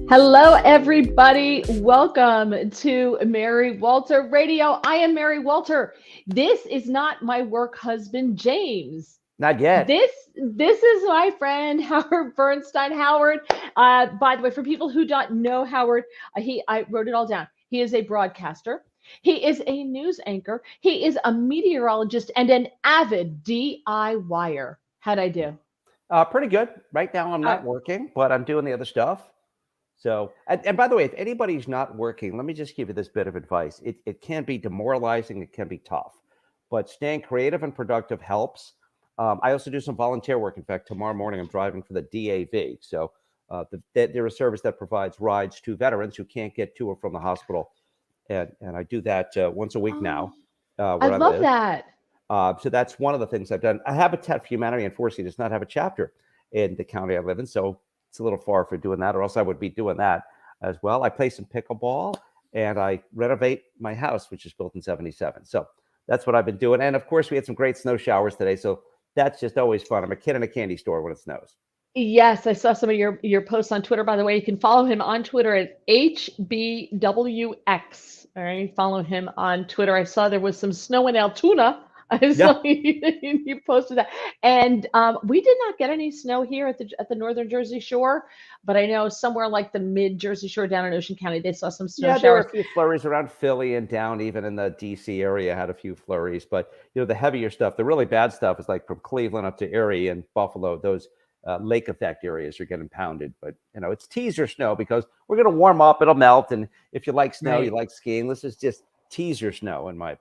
Hello, everybody. Welcome to Mary Walter Radio. I am Mary Walter. This is not my work husband, James. Not yet. This is my friend Howard Bernstein. Howard, by the way, for people who don't know Howard, I wrote it all down. He is a broadcaster. He is a news anchor. He is a meteorologist and an avid DIYer. How'd I do? Pretty good. Right now, I'm Uh, not working, but I'm doing the other stuff. So, and by the way, if anybody's not working, let me just give you this bit of advice. It can be demoralizing. It can be tough, but staying creative and productive helps. I also do some volunteer work. In fact, tomorrow morning, I'm driving for the DAV. So they're a service that provides rides to veterans who can't get to or from the hospital. And I do that once a week oh, now I where I love live. that. So that's one of the things I've done. Habitat for Humanity, unfortunately, does not have a chapter in the county I live in. So it's a little far for doing that, or else I would be doing that as well. I play some pickleball and I renovate my house, which is built in 77. So that's what I've been doing. And of course, we had some great snow showers today. So that's just always fun. I'm a kid in a candy store when it snows. Yes, I saw some of your posts on Twitter, by the way. You can follow him on Twitter at HBWX. All right, follow him on Twitter. I saw there was some snow in Altoona. I Yeah. saw you posted that, and we did not get any snow here at the northern Jersey Shore, but I know somewhere like the mid Jersey Shore down in Ocean County, they saw some snow Yeah, there were showers. a few flurries around Philly and down even in the DC area had a few flurries. But, the heavier stuff, the really bad stuff is like from Cleveland up to Erie and Buffalo, those lake effect areas are getting pounded. But, it's teaser snow because we're going to warm up, it'll melt. And if you like snow, you Right. like skiing, this is just teaser snow in my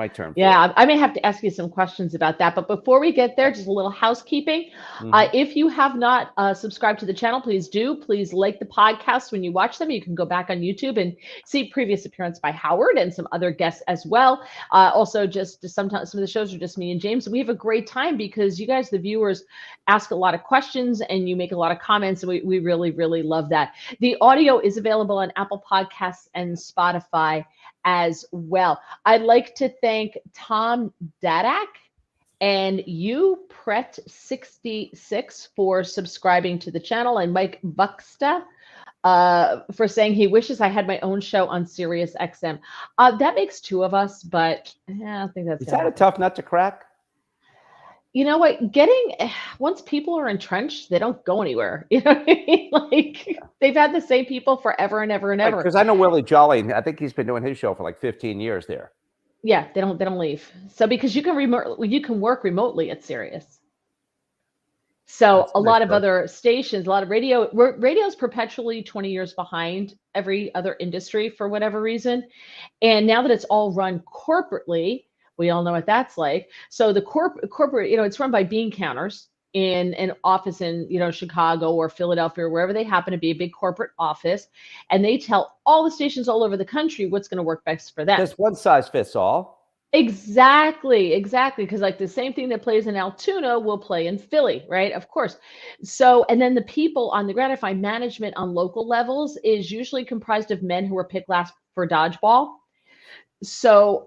term for it. Yeah, I may have to ask you some questions about that. But before we get there, just a little housekeeping. Hmm. If you have not subscribed to the channel, please do. Please like the podcast when you watch them. You can go back on YouTube and see previous appearance by Howard and some other guests as well. Also, just sometimes some of the shows are just me and James. We have a great time because you guys, the viewers, ask a lot of questions and you make a lot of comments. And we really, really love that. The audio is available on Apple Podcasts and Spotify as well. I'd like to thank Tom Dadak and you, Pret66, for subscribing to the channel, and Mike Buxta for saying he wishes I had my own show on Sirius XM. That makes two of us, but I don't think that's Is going to that a happen. tough nut to crack? You know what? Once people are entrenched, they don't go anywhere. You know what I mean? Like they've had the same people forever and ever and Right. ever. Because I know Willie Jolly, I think he's been doing his show for like 15 years there. Yeah, they don't leave. So because you can work remotely at Sirius. So That's a a nice lot of perk. other stations, a lot of radio is perpetually 20 years behind every other industry for whatever reason. And now that it's all run corporately, we all know what that's like. So the corporate, it's run by bean counters in an office in, Chicago or Philadelphia or wherever they happen to be, a big corporate office, and they tell all the stations all over the country what's going to work best for them. Just one size fits all. Exactly, exactly. Because like the same thing that plays in Altoona will play in Philly, right? Of course. So, and then the people on the ground, I find management on local levels is usually comprised of men who were picked last for dodgeball. So,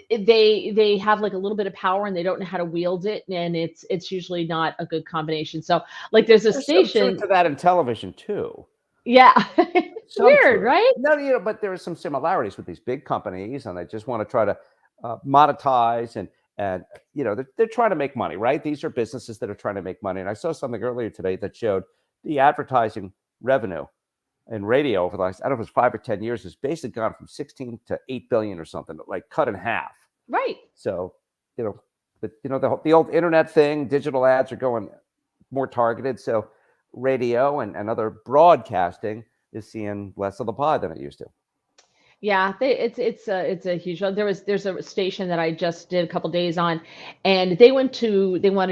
they have like a little bit of power and they don't know how to wield it, and it's usually not a good combination. So, like, there's a There's some truth station, to that in television too. yeah, it's Some weird, truth. right? No, but there are some similarities with these big companies, and they just want to try to monetize and they're trying to make money, right? These are businesses that are trying to make money. And I saw something earlier today that showed the advertising revenue in radio over the last, I don't know if it's 5 or 10 years, has basically gone from 16 to 8 billion or something, like cut in half. Right. So, but the old internet thing, digital ads are going more targeted. So radio and other broadcasting is seeing less of the pie than it used to. Yeah, it's a huge one. There's a station that I just did a couple days on, and they wanted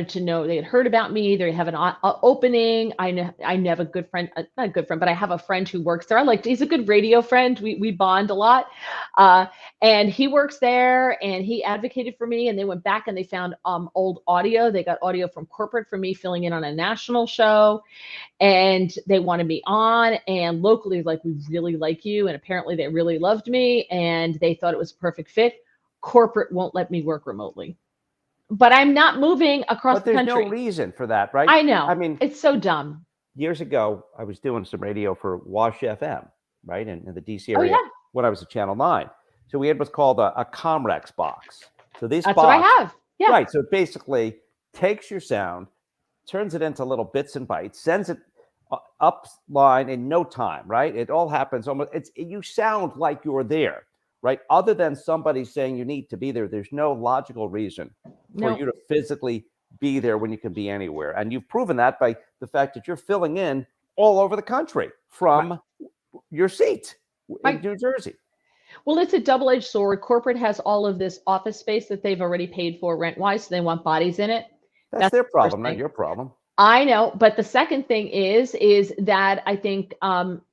to know, they had heard about me. They have an opening. I have a good friend, not a good friend, but I have a friend who works there. He's a good radio friend. We bond a lot, uh, and he works there, and he advocated for me. And they went back and they found old audio. They got audio from corporate for me filling in on a national show, and they wanted me on, and locally, like, we really like you, and apparently they really loved me and they thought it was a perfect fit. Corporate won't let me work remotely, but I'm not moving across But the there's no country. reason for that, right? I I know, mean, it's so dumb. years ago, I was doing some radio for Wash FM, right, in the DC Oh area yeah, when I was at Channel 9. So we had what's called a Comrex box. So this that's what I box, have. Yeah. right, so it basically takes your sound, turns it into little bits and bytes, sends it up line in no time, right? It all happens almost, you sound like you're there, right? Other than somebody saying you need to be there, there's no logical reason for No. you to physically be there when you can be anywhere. And you've proven that by the fact that you're filling in all over the country from your seat in Right. New Jersey. Well, it's a double-edged sword. Corporate has all of this office space that they've already paid for rent-wise, so they want bodies in it. That's That's their the first problem, not thing. your problem. I know, but the second thing is that I think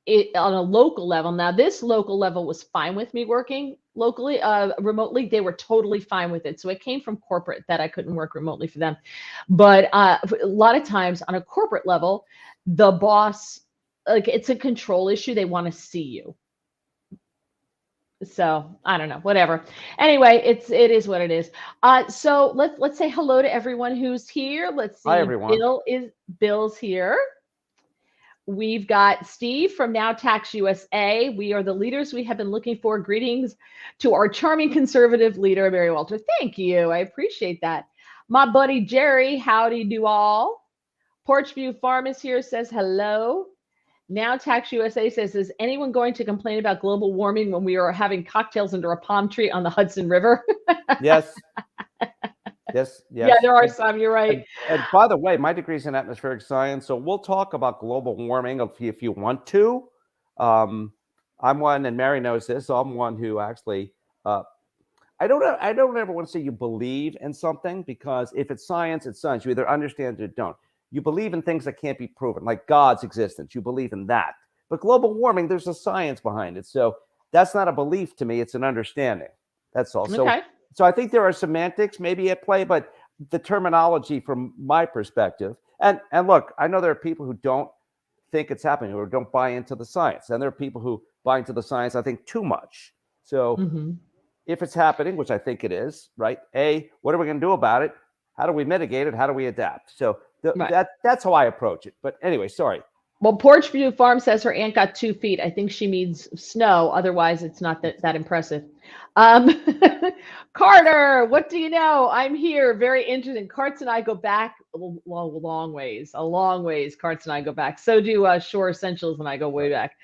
it on a local level. Now, this local level was fine with me working locally, remotely. They were totally fine with it. So it came from corporate that I couldn't work remotely for them. But a lot of times on a corporate level, the boss, like it's a control issue. They want to see you. So I don't know, whatever. Anyway, it is what it is. So let's say hello to everyone who's here. Let's Hi, see. everyone. Bill's here. We've got Steve from Now Tax USA. We are the leaders we have been looking for. Greetings to our charming conservative leader, Mary Walter. Thank you. I appreciate that. My buddy Jerry, howdy do all. Porchview Farm is here, says hello. Now Tax USA says, is anyone going to complain about global warming when we are having cocktails under a palm tree on the Hudson River? Yes. Yes. Yeah, there are some. You're right. And by the way, my degree is in atmospheric science, so we'll talk about global warming if you want to. I'm one, and Mary knows this. So I'm one who actually, I don't ever want to say you believe in something, because if it's science, it's science. You either understand it or don't. You believe in things that can't be proven, like God's existence. You believe in that. But global warming, there's a science behind it. So that's not a belief to me. It's an understanding. That's all. Okay. So I think there are semantics maybe at play, but the terminology from my perspective, and look, I know there are people who don't think it's happening or don't buy into the science. And there are people who buy into the science, I think, too much. So if it's happening, which I think it is, right? What are we going to do about it? How do we mitigate it? How do we adapt? So that's how I approach it. But anyway, sorry. Well, Porchview Farm says her aunt got 2 feet. I think she means snow. Otherwise, it's not that impressive. Carter, what do you know? I'm here. Very interesting. Carts and I go back a long ways. A long ways. Carts and I go back. So do Shore Essentials and I go way back.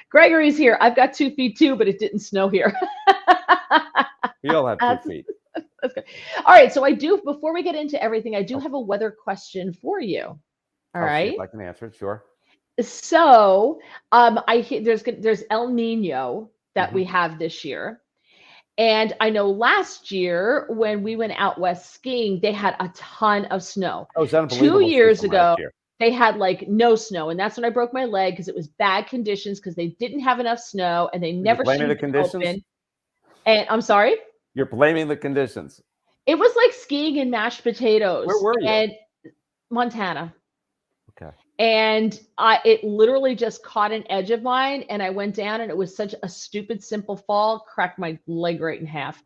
Gregory's here. I've got 2 feet too, but it didn't snow here. We all have 2 feet. That's good. All right. So before we get into everything, I do have a weather question for you. All right. See if I can answer it. Sure. So there's El Nino that we have this year. And I know last year when we went out west skiing, they had a ton of snow. Oh, it was unbelievable. 2 years ago, they had like no snow. And that's when I broke my leg, because it was bad conditions, because they didn't have enough snow and they never should have been open. And I'm sorry? You're blaming the conditions. It was like skiing in mashed potatoes. Where were you? And Montana. Okay. And it literally just caught an edge of mine, and I went down, and it was such a stupid, simple fall, cracked my leg right in half.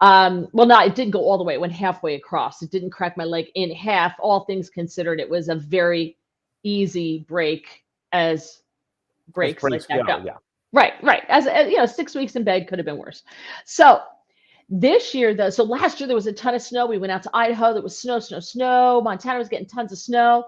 Well, no, it didn't go all the way. It went halfway across. It didn't crack my leg in half. All things considered, it was a very easy break, as breaks like that go. Yeah. Right. As 6 weeks in bed could have been worse. So this year, though, so last year there was a ton of snow. We went out to Idaho. There was snow. Montana was getting tons of snow.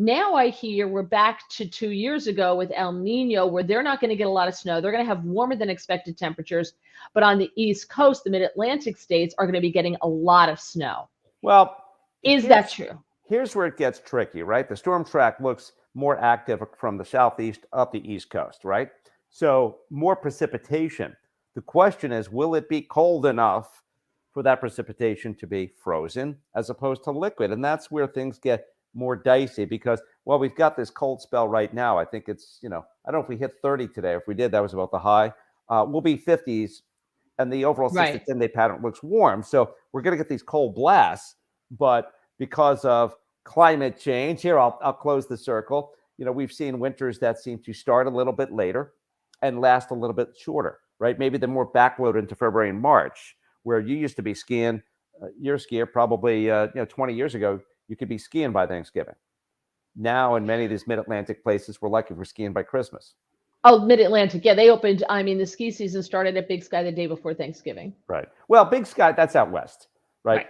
Now I hear we're back to 2 years ago with El Nino, where they're not going to get a lot of snow. They're going to have warmer than expected temperatures. But on the East Coast, the mid-Atlantic states are going to be getting a lot of snow. Well, is that true? Here's where it gets tricky, right? The storm track looks more active from the southeast up the East Coast, right? So more precipitation. The question is, will it be cold enough for that precipitation to be frozen as opposed to liquid? And that's where things get more dicey, because we've got this cold spell right now. I think it's, I don't know if we hit 30 today. If we did, that was about the high. We'll be 50s, and the overall 6 to 10 day pattern looks warm. So we're going to get these cold blasts, but because of climate change, here I'll close the circle. We've seen winters that seem to start a little bit later and last a little bit shorter, right? Maybe they're more backloaded into February and March, where you used to be skiing. You're a skier, probably 20 years ago. You could be skiing by Thanksgiving. now in many of these mid-Atlantic places, we're lucky for skiing by Christmas. Oh, Mid-Atlantic. Yeah, they opened. I mean, the ski season started at Big Sky the day before Thanksgiving. Right. Well, Big Sky, that's out west, right? Right.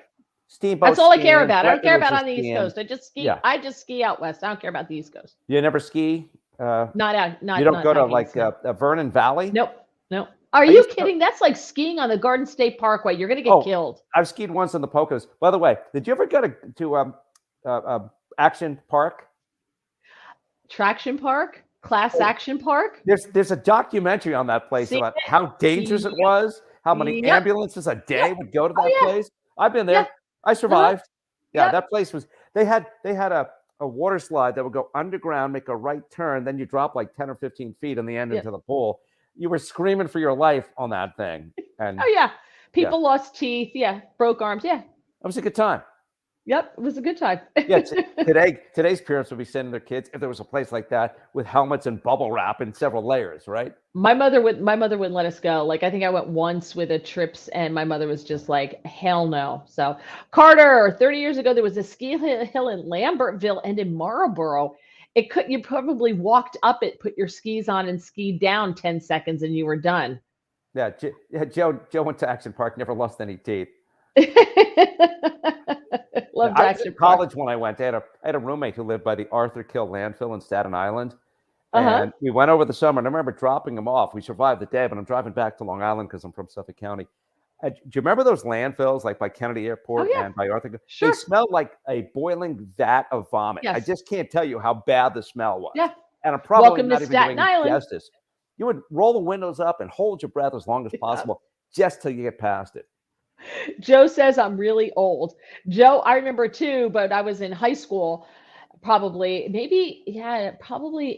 Steamboat That's all I care skiing, about. I don't care about Breckenridge on the East skiing. Coast. I just ski. Yeah. I just ski out west. I don't care about the East Coast. You never ski? Not out. You don't go to hiking like snow. Vernon Valley? Nope. Nope. Are I you used to go- kidding? That's like skiing on the Garden State Parkway. You're going to get Oh, killed. I've skied once in the Poconos. By the way, did you ever go to Action Park? Traction Park, Class Action Park. There's a documentary on that place See about it? how dangerous it was, how many Yep. ambulances a day Yep. would go to Oh, that yeah. place. I've been there. Yeah. I survived. Yeah, Yep. that place was. They had a water slide that would go underground, make a right turn, then you drop like 10 or 15 feet in the end Yep. into the pool. You were screaming for your life on that thing, and Oh yeah. People lost teeth. Yeah. Broke arms. Yeah. it was a good time. Yep. It was a good time. Yeah, today's parents would be sending their kids, if there was a place like that, with helmets and bubble wrap in several layers, right? My mother wouldn't let us go. Like, I think I went once with a trips and my mother was just like, hell no. So Carter, 30 years ago, there was a ski hill in Lambertville and in Marlboro. You probably walked up it, put your skis on and skied down 10 seconds and you were done. Yeah, Joe went to Action Park, never lost any teeth. Loved I was Action in Park. college when I went. I had a roommate who lived by the Arthur Kill landfill in Staten Island. Uh-huh. And we went over the summer, and I remember dropping him off. We survived the day, but I'm driving back to Long Island because I'm from Suffolk County. Do you remember those landfills, like by Kennedy Airport and by Arthur? Sure. They smelled like a boiling vat of vomit. Yes. I just can't tell you how bad the smell was. Yeah. And I'm probably Welcome not to even Staten doing Island. justice. You would roll the windows up and hold your breath as long as possible, just till you get past it. Joe says I'm really old. Joe, I remember too, but I was in high school, probably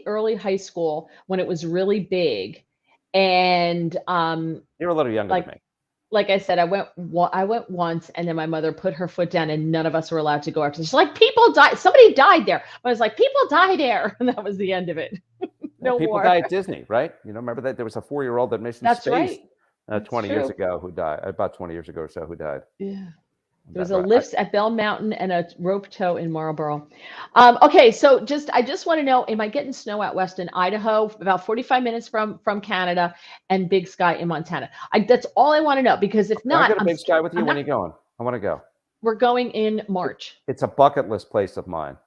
early high school when it was really big. And You're a little younger than me. Like I said, I went once, and then my mother put her foot down, and none of us were allowed to go after. She's like, people died. Somebody died there. I was like, people died there, and that was the end of it. No people more. died at Disney, right? You know, remember that there was a 4-year-old that missed That's space. Right. 20 years ago who died, about 20 years ago or so, who died. Yeah. There was a lift at Bell Mountain and a rope tow in Marlboro. Okay, so I just want to know, am I getting snow out west in Idaho, about 45 minutes from Canada, and Big Sky in Montana? That's all I want to know, because if not, I'll go to Big Sky with you. When are you going? I want to go. We're going in March. It's a bucket list place of mine,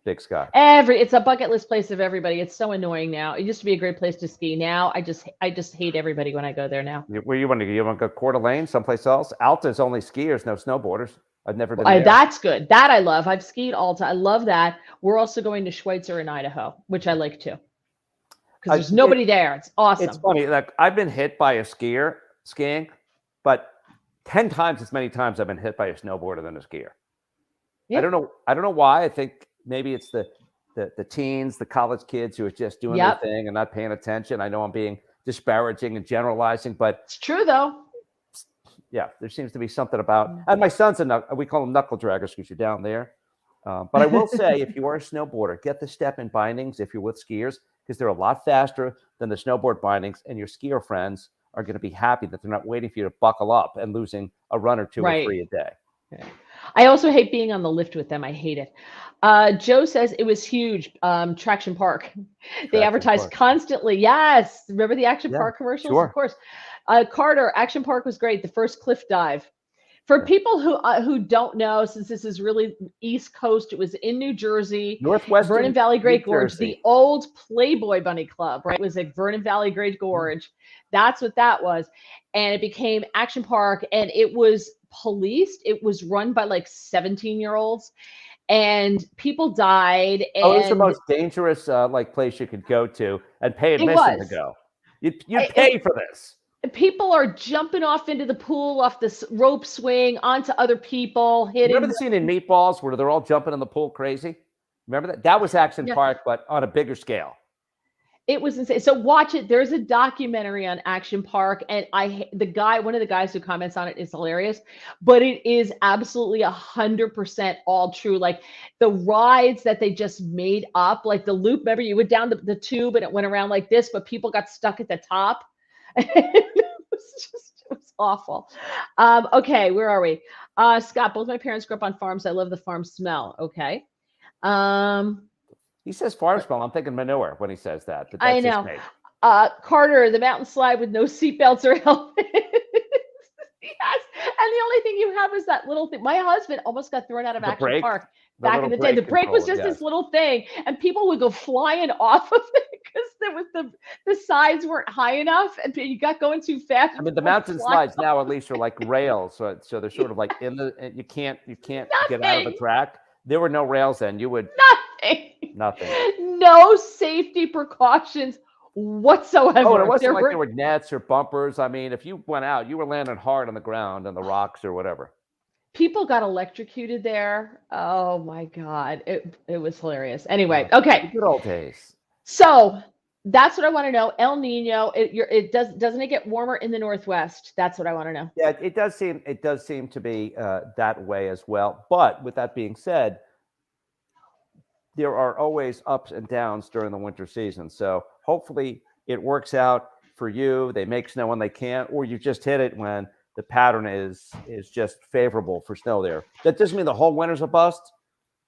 Big Sky. It's a bucket list place of everybody. It's so annoying now. It used to be a great place to ski. Now I just hate everybody when I go there now. Where you want to go? You want to go Coeur d'Alene, someplace else? Alta's only skiers, no snowboarders. I've never been there. That's good. That I love. I've skied Alta. I love that. We're also going to Schweitzer in Idaho, which I like too, because there's nobody there. It's awesome. It's funny. Like, I've been hit by a skier skiing, but 10 times as many times I've been hit by a snowboarder than a skier. Yeah. I don't know why. I think maybe it's the teens, the college kids who are just doing their thing and not paying attention. I know I'm being disparaging and generalizing, but it's true though. Yeah, there seems to be something about, and my son's we call them knuckle draggers because you're down there. But I will say, if you are a snowboarder, get the step-in bindings if you're with skiers, because they're a lot faster than the snowboard bindings, and your skier friends are going to be happy that they're not waiting for you to buckle up and losing a run or two or three a day. Right. I also hate being on the lift with them. I hate it. Joe says it was huge. Traction Park. They advertised constantly. Yes. Remember the Action Park commercials? Sure. Of course. Carter, Action Park was great. The first cliff dive. For people who don't know, since this is really East Coast, it was in New Jersey, Northwestern Vernon Valley Great Gorge, Jersey. the old Playboy Bunny Club, right? It was like Vernon Valley Great Gorge. That's what that was. And it became Action Park, and it was policed. It was run by like 17-year-olds, and people died. And it was the most dangerous place you could go to and pay admission to go. You'd pay for this. People are jumping off into the pool, off this rope swing, onto other people, hitting. Remember the scene in Meatballs where they're all jumping in the pool crazy? Remember that? That was Action Park, but on a bigger scale. It was insane. So watch it. There's a documentary on Action Park, and one of the guys who comments on it is hilarious, but it is absolutely 100% all true. Like the rides that they just made up, like the loop. Remember, you went down the tube and it went around like this, but people got stuck at the top. It was awful. Okay, where are we? Scott, both my parents grew up on farms. I love the farm smell. Okay. He says farm smell. I'm thinking manure when he says that. But I that's his know. take. Carter, the mountain slide with no seatbelts or helmets. Yes. And the only thing you have is that little thing. My husband almost got thrown out of The Action brake, Park the back in little the day. The brake brake was controller. just this Yes. little thing, and people would go flying off of it because there was the sides weren't high enough, and you got going too fast. I mean, the mountain slides now at least are like rails, so they're sort of like in the. You can't get out of the Nothing. track. There were no rails then. You would Nothing. nothing. No safety precautions whatsoever. Oh, and it wasn't There like were there were nets or bumpers. I mean, if you went out, you were landing hard on the ground and the rocks or whatever. people got electrocuted there. Oh my God. It was hilarious. Anyway, okay. The good old days. So that's what I want to know. El Nino, doesn't it get warmer in the Northwest? That's what I want to know. Yeah, it does seem to be that way as well. But with that being said, there are always ups and downs during the winter season. So hopefully it works out for you. They make snow when they can, or you just hit it when the pattern is just favorable for snow there. That doesn't mean the whole winter's a bust.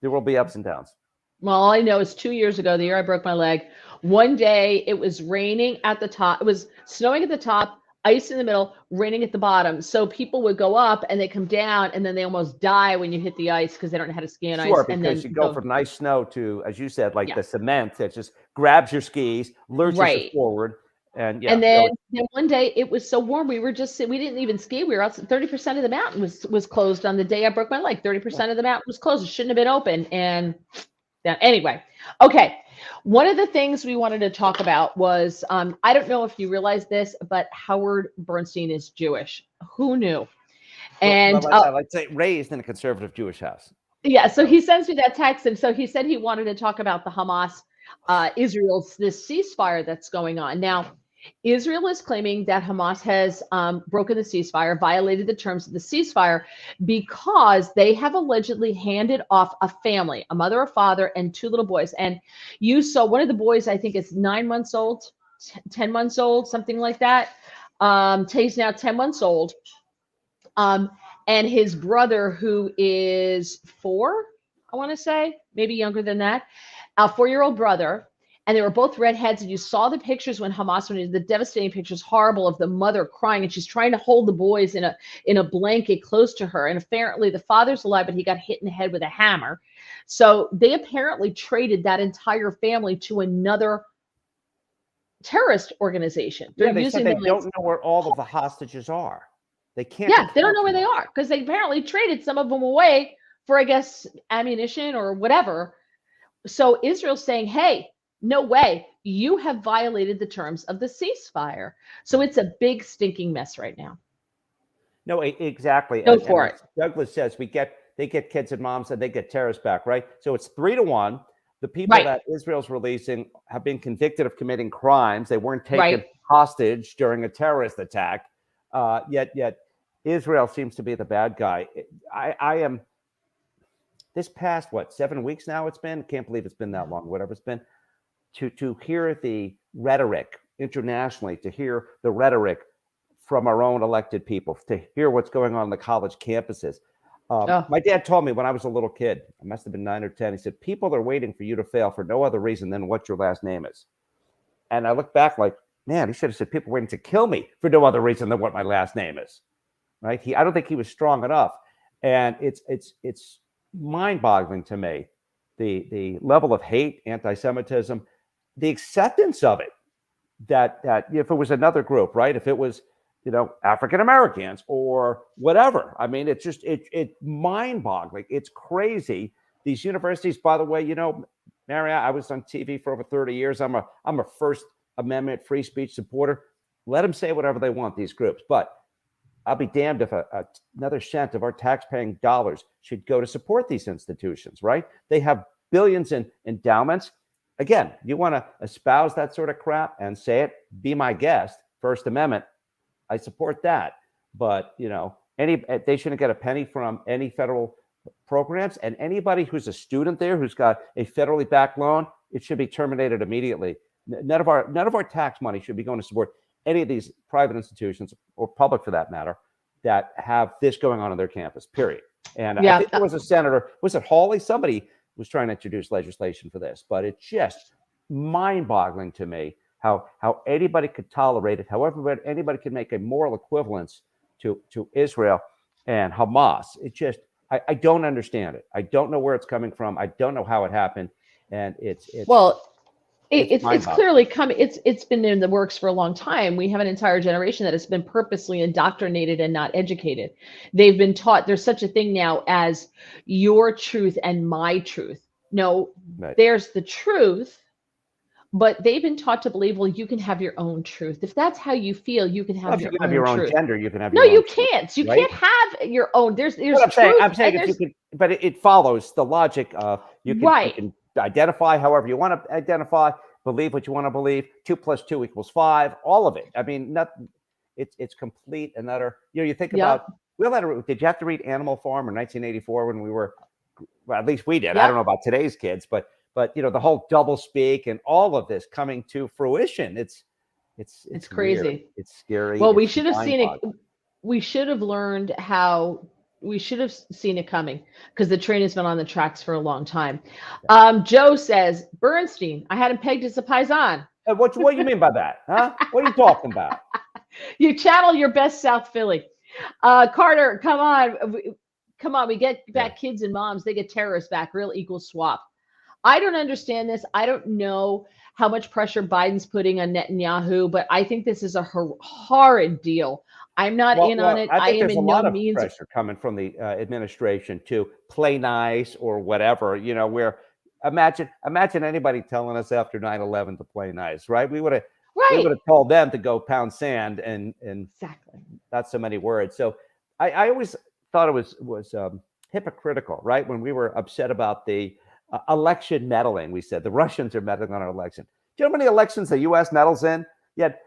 There will be ups and downs. Well, all I know is 2 years ago, the year I broke my leg, one day it was raining at the top. It was snowing at the top, ice in the middle, raining at the bottom. So people would go up and they come down and then they almost die when you hit the ice because they don't know how to ski on ice. Sure, And because then you go from nice snow to, as you said, like Yeah. the cement that just grabs your skis, lurches you Right. forward. And yeah, And then one day it was so warm, we didn't even ski. We were out. 30% of the mountain was closed on the day I broke my leg. 30% of the mountain was closed. It shouldn't have been open. And then anyway, okay. One of the things we wanted to talk about was, I don't know if you realize this, but Howard Bernstein is Jewish. Who knew? And I like to say raised in a conservative Jewish house. yeah, so he sends me that text, and so he said he wanted to talk about the Hamas, Israel's this ceasefire that's going on now. Israel is claiming that Hamas has broken the ceasefire, violated the terms of the ceasefire, because they have allegedly handed off a family, a mother, a father, and two little boys. And you saw one of the boys, I think is 9 months old, 10 months old, something like that. He's now 10 months old. And his brother, who is 4, I want to say, maybe younger than that, a 4-year-old brother. And they were both redheads. And you saw the pictures when the devastating pictures, horrible, of the mother crying. And she's trying to hold the boys in a blanket close to her. And apparently the father's alive, but he got hit in the head with a hammer. So they apparently traded that entire family to another terrorist organization. They're using they don't know where all of the hostages are. They can't. Yeah, they don't know where they are because they apparently traded some of them away for, I guess, ammunition or whatever. So Israel's saying, hey, no way. You have violated the terms of the ceasefire. So it's a big stinking mess right now. No, exactly. Go for it. Douglas says they get kids and moms and they get terrorists back, right? So it's 3-1. The people that Israel's releasing have been convicted of committing crimes. They weren't taken hostage during a terrorist attack. Yet Israel seems to be the bad guy. I am this past 7 weeks now it's been. Can't believe it's been that long. Whatever it's been, to hear the rhetoric internationally, to hear the rhetoric from our own elected people, to hear what's going on in the college campuses. My dad told me when I was a little kid, I must have been 9 or 10. He said, "People are waiting for you to fail for no other reason than what your last name is." And I look back like, man, he should have said, "People waiting to kill me for no other reason than what my last name is." Right? I don't think he was strong enough, and it's mind-boggling to me the level of hate, anti-Semitism, the acceptance of it. That if it was another group, right? If it was African Americans or whatever, I mean, it's just it's mind-boggling. It's crazy. These universities, by the way, Mary, I was on TV for over 30 years. I'm a First Amendment free speech supporter. Let them say whatever they want, these groups, but I'll be damned if another cent of our taxpaying dollars should go to support these institutions, right? They have billions in endowments. Again, you want to espouse that sort of crap and say it, be my guest, First Amendment, I support that. But, they shouldn't get a penny from any federal programs, and anybody who's a student there who's got a federally backed loan, it should be terminated immediately. None of our tax money should be going to support any of these private institutions, or public for that matter, that have this going on their campus, period. And I think there was a senator, was it Hawley? Somebody was trying to introduce legislation for this, but it's just mind-boggling to me how anybody could tolerate it, however anybody could make a moral equivalence to Israel and Hamas. It just, I don't understand it. I don't know where it's coming from. I don't know how it happened, and it's clearly coming. It's been in the works for a long time. We have an entire generation that has been purposely indoctrinated and not educated. They've been taught there's such a thing now as your truth and my truth. No, right. There's the truth, but they've been taught to believe, well, you can have your own truth. If that's how you feel, you can have your own truth. Gender, you can have no, your own you can't. You right? can't have your own. There's I'm saying if you could, but it follows the logic of you can identify however you want to identify, believe what you want to believe. 2 + 2 = 5. All of it. I mean, it's complete and utter. You think about. Did you have to read Animal Farm in 1984 when we were? Well, at least we did. I don't know about today's kids, but the whole double speak and all of this coming to fruition. It's crazy. Weird. It's scary. Well, we should have seen it. We should have learned how. We should have seen it coming because the train has been on the tracks for a long time. Joe says, Bernstein, I had him pegged as a paisan. What do you mean by that? Huh? What are you talking about? You channel your best South Philly. Carter, come on. We get back kids and moms. They get terrorists back. Real equal swap. I don't understand this. I don't know how much pressure Biden's putting on Netanyahu, but I think this is a horrid deal. I'm not in on it. I think there's am a lot no of means pressure coming from the administration to play nice or whatever. Where imagine anybody telling us after 9/11 to play nice, right? We would have told them to go pound sand and exactly not so many words. So I always thought it was hypocritical, right? When we were upset about the election meddling, we said the Russians are meddling on our election. Do you know how many elections the U.S. meddles in? Yet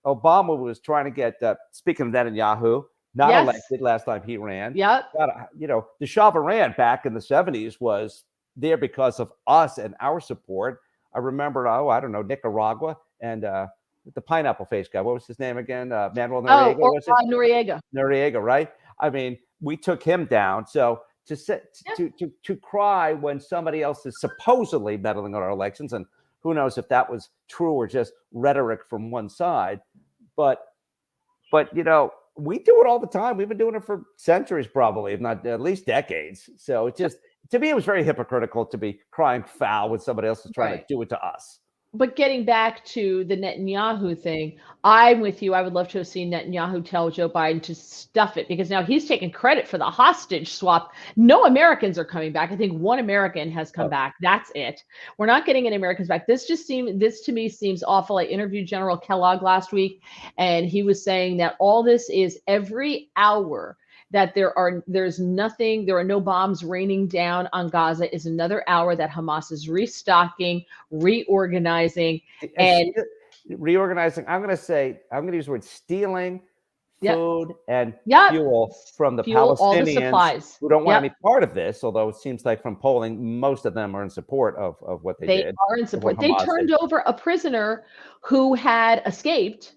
Obama was trying to get, speaking of Netanyahu, not elected last time he ran. Yep. The Shah of Iran back in the 70s was there because of us and our support. I remember, I don't know, Nicaragua and the pineapple face guy. What was his name again? Manuel Noriega. Noriega, right? I mean, we took him down. So to cry when somebody else is supposedly meddling on our elections, and who knows if that was true or just rhetoric from one side, but we do it all the time. We've been doing it for centuries, probably, if not at least decades. So it just, to me, it was very hypocritical to be crying foul when somebody else is trying to do it to us. But getting back to the Netanyahu thing, I'm with you. I would love to have seen Netanyahu tell Joe Biden to stuff it, because now he's taking credit for the hostage swap. No Americans are coming back. I think one American has come back. That's it. We're not getting any Americans back. This to me seems awful. I interviewed General Kellogg last week, and he was saying that all this is every hour that there are no bombs raining down on Gaza is another hour that Hamas is restocking, reorganizing. I'm going to use the word stealing food and fuel from the Palestinians, all the supplies, who don't want any part of this, although it seems like from polling, most of them are in support of what they did. They are in support. They turned over a prisoner who had escaped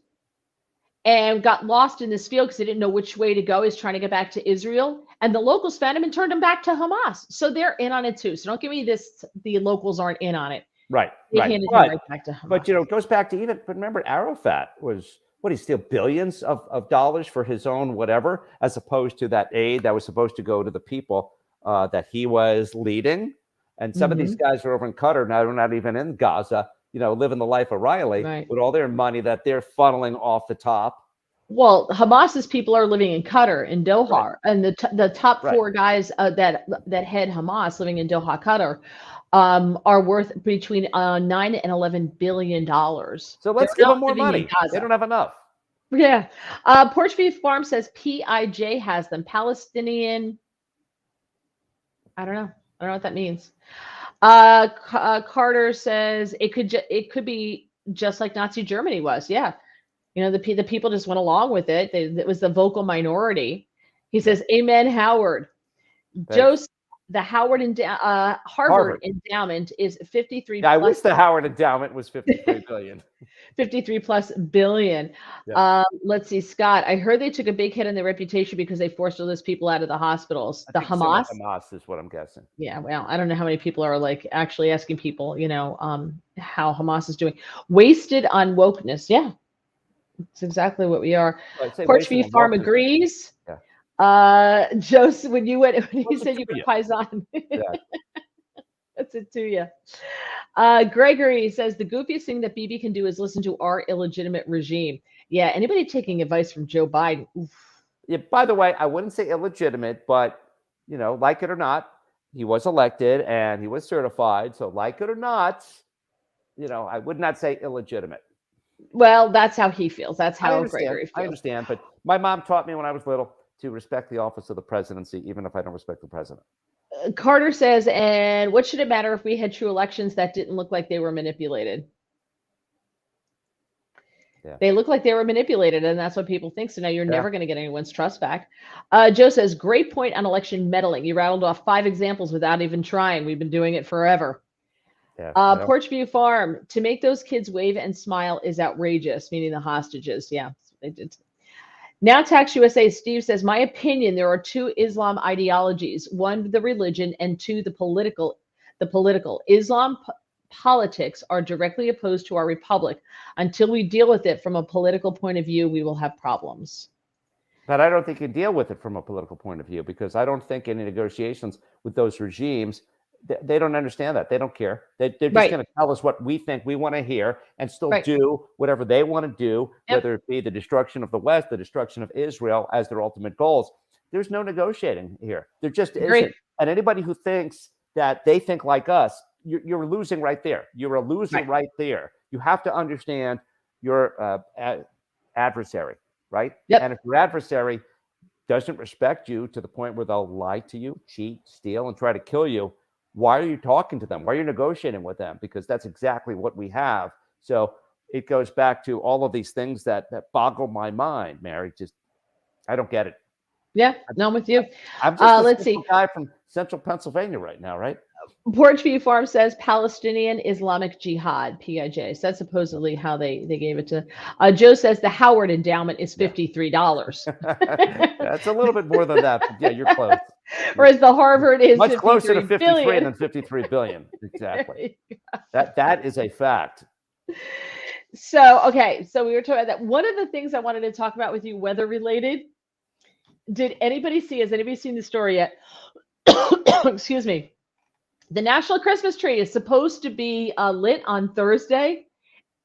and got lost in this field because they didn't know which way to go. He's trying to get back to Israel. And the locals found him and turned him back to Hamas. So they're in on it too. So don't give me this, the locals aren't in on it. Right. They handed him right back to Hamas. But, it goes back to but remember, Arafat was, he steal billions of dollars for his own whatever, as opposed to that aid that was supposed to go to the people that he was leading. And some of these guys are over in Qatar now, they're not even in Gaza, living the life of Riley with all their money that they're funneling off the top. Well, Hamas's people are living in Qatar, in Doha, and the top four guys that head Hamas living in Doha, Qatar, are worth between $9 and $11 billion. So let's give them more money. They don't have enough. Yeah. Portuguese Farm says PIJ has them. Palestinian. I don't know what that means. Carter says it could be just like Nazi Germany was. Yeah. The people just went along with it. It was the vocal minority. He says, amen, Howard. Thanks. The Harvard endowment is 53 Yeah, I plus wish the Howard endowment was 53 billion. 53 plus billion. Yeah. Let's see, Scott. I heard they took a big hit on their reputation because they forced all those people out of the hospitals. I The think it's about Hamas. Hamas is what I'm guessing. Yeah, well, I don't know how many people are like actually asking people, how Hamas is doing. Wasted on wokeness. Yeah, it's exactly what we are. Well, I'd say wasted Porchview on Farm wokeness. agrees. Yeah. Joseph, when you What's said it you to were you? Paisan, Yeah. that's it to you. Gregory says the goofiest thing that Bibi can do is listen to our illegitimate regime. Yeah, anybody taking advice from Joe Biden? Oof. Yeah. By the way, I wouldn't say illegitimate, but like it or not, he was elected and he was certified. So, like it or not, I would not say illegitimate. Well, that's how he feels. That's I how understand. Gregory feels. I understand. But my mom taught me when I was little to respect the office of the presidency, even if I don't respect the president. Carter says, and what should it matter if we had true elections that didn't look like they were manipulated? Yeah. They look like they were manipulated, and that's what people think. So now you're never going to get anyone's trust back. Joe says, great point on election meddling. You rattled off 5 examples without even trying. We've been doing it forever. Yeah. Porchview Farm, to make those kids wave and smile is outrageous, meaning the hostages. Yeah, they did. Now Tax USA, Steve says, my opinion, there are 2 Islam ideologies. 1, the religion, and 2, the political. Islam politics are directly opposed to our republic. Until we deal with it from a political point of view, we will have problems. But I don't think you deal with it from a political point of view, because I don't think any negotiations with those regimes, they don't understand that. They don't care. They're just going to tell us what we think we want to hear and still do whatever they want to do, whether it be the destruction of the West, the destruction of Israel as their ultimate goals. There's no negotiating here. There just isn't. And anybody who thinks that they think like us, you're losing right there. You're a loser right there. You have to understand your adversary, right? And if your adversary doesn't respect you to the point where they'll lie to you, cheat, steal, and try to kill you, why are you talking to them? Why are you negotiating with them? Because that's exactly what we have. So it goes back to all of these things that boggle my mind, Mary. Just, I don't get it. Yeah, no, I'm with you. I'm just a guy from central Pennsylvania right now, right? Porchview Farm says Palestinian Islamic Jihad, PIJ. So that's supposedly how they gave it to. Joe says the Howard endowment is $53. That's a little bit more than that. But yeah, you're close. Whereas the Harvard is much closer to 53 billion. than 53 billion. Exactly. That is a fact. So, okay. So we were talking about that. One of the things I wanted to talk about with you, weather related. Has anybody seen the story yet? Excuse me. The National Christmas tree is supposed to be lit on Thursday,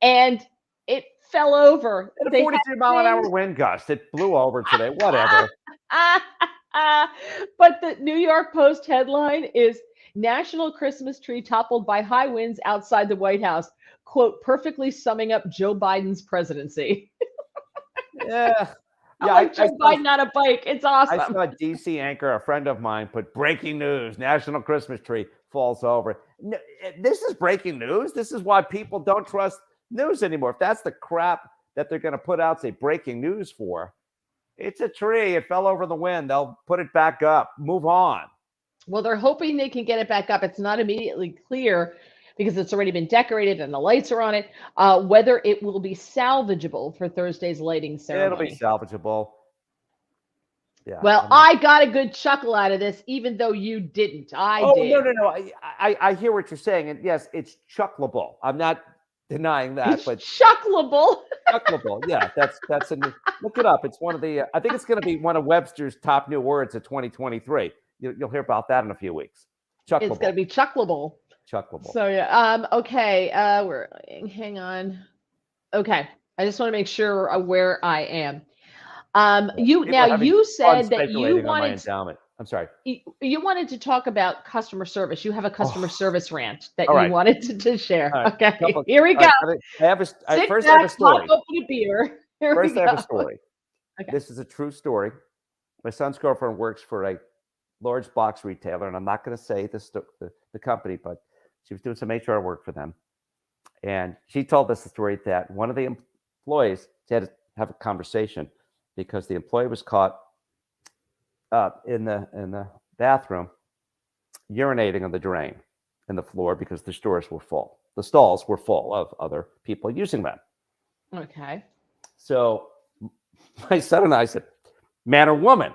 and it fell over. At a 43-mile-an-hour wind gust. It blew over today. Whatever. But the New York Post headline is National Christmas tree toppled by high winds outside the White House. Quote, perfectly summing up Joe Biden's presidency. Yeah. Yeah, like Joe Biden on a bike. It's awesome. I saw a DC anchor, a friend of mine, put breaking news, National Christmas tree falls over. This is breaking news. This is why people don't trust news anymore. If that's the crap that they're going to put out, say, breaking news for, it's a tree. It fell over the wind. They'll put it back up. Move on. Well, they're hoping they can get it back up. It's not immediately clear because it's already been decorated and the lights are on it, whether it will be salvageable for Thursday's lighting ceremony. It'll be salvageable. Yeah. Well, I got a good chuckle out of this, even though you didn't. I did. No. I hear what you're saying. And yes, it's chuckleable. I'm not denying that. It's but chuckleable. Chuckleable. Yeah, that's a new, look it up. It's one of the, I think it's going to be one of Webster's top new words of 2023. You'll hear about that in a few weeks. Chuckleable. It's going to be chuckleable. Chuckleable. So yeah. Okay. Hang on. Okay. I just want to make sure where I am. You said that you wanted I'm sorry. You wanted to talk about customer service. You have a customer service rant that you wanted to share. Right. Okay. Here we go. I have a story. Open a beer. First, I have a story. Okay. This is a true story. My son's girlfriend works for a large box retailer, and I'm not going to say the company, but she was doing some HR work for them. And she told us the story that one of the employees had to have a conversation because the employee was caught in the bathroom urinating on the drain in the floor because the stores were full. The stalls were full of other people using them. Okay. So my son and I said, "Man or woman?"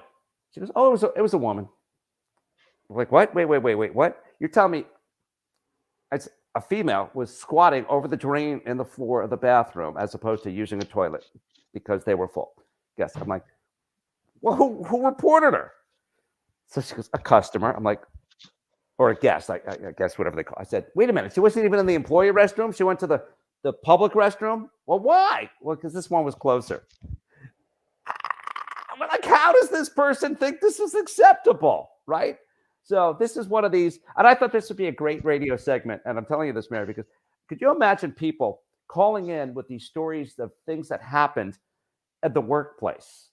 She goes, "Oh, it was a woman." I'm like, "What? Wait, what? You're telling me it's a female was squatting over the drain in the floor of the bathroom as opposed to using a toilet because they were full?" Yes. I'm like, "Well, who reported her?" So she goes, "A customer." I'm like, or a guest, I guess, whatever they call it. I said, "Wait a minute. She wasn't even in the employee restroom. She went to the public restroom." "Well, why?" "Well, because this one was closer." I'm like, how does this person think this is acceptable? Right? So this is one of these, and I thought this would be a great radio segment. And I'm telling you this, Mary, because could you imagine people calling in with these stories of things that happened at the workplace,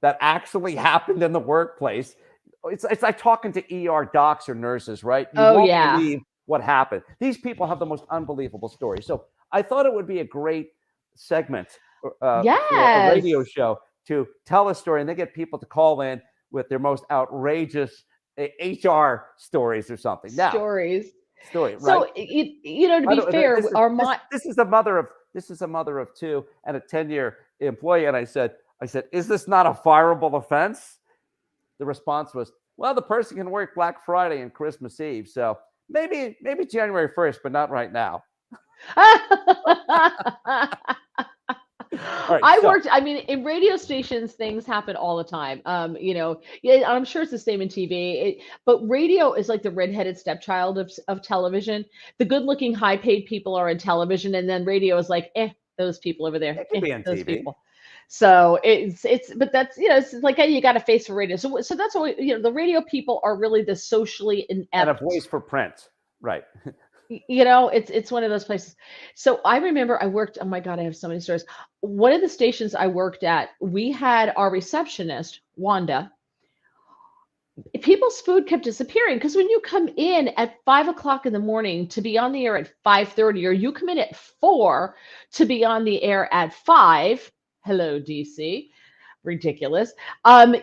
that actually happened in the workplace? It's like talking to ER docs or nurses, right? You Oh won't yeah. believe what happened. These people have the most unbelievable stories. So I thought it would be a great segment for a radio Yes. show to tell a story, and they get people to call in with their most outrageous HR stories or something. Now, Stories. story, right? So to By be the way, fair, our mod. this is a mother of two and a 10-year employee, and I said, "Is this not a fireable offense?" The response was, "Well, the person can work Black Friday and Christmas Eve, so maybe January 1st, but not right now." All right, I so worked, I mean, in radio stations, things happen all the time. Yeah, I'm sure it's the same in TV. But radio is like the redheaded stepchild of television. The good-looking, high-paid people are in television, and then radio is like, those people over there, it could be on those TV people. So but that's, it's like, hey, you got a face for radio. So that's why, the radio people are really the socially and a inept. voice for print, right? It's one of those places. So I remember I worked, oh my God, I have so many stories. One of the stations I worked at, we had our receptionist, Wanda. People's food kept disappearing because when you come in at 5 o'clock in the morning to be on the air at 5:30, or you come in at 4 to be on the air at 5, hello, DC, ridiculous.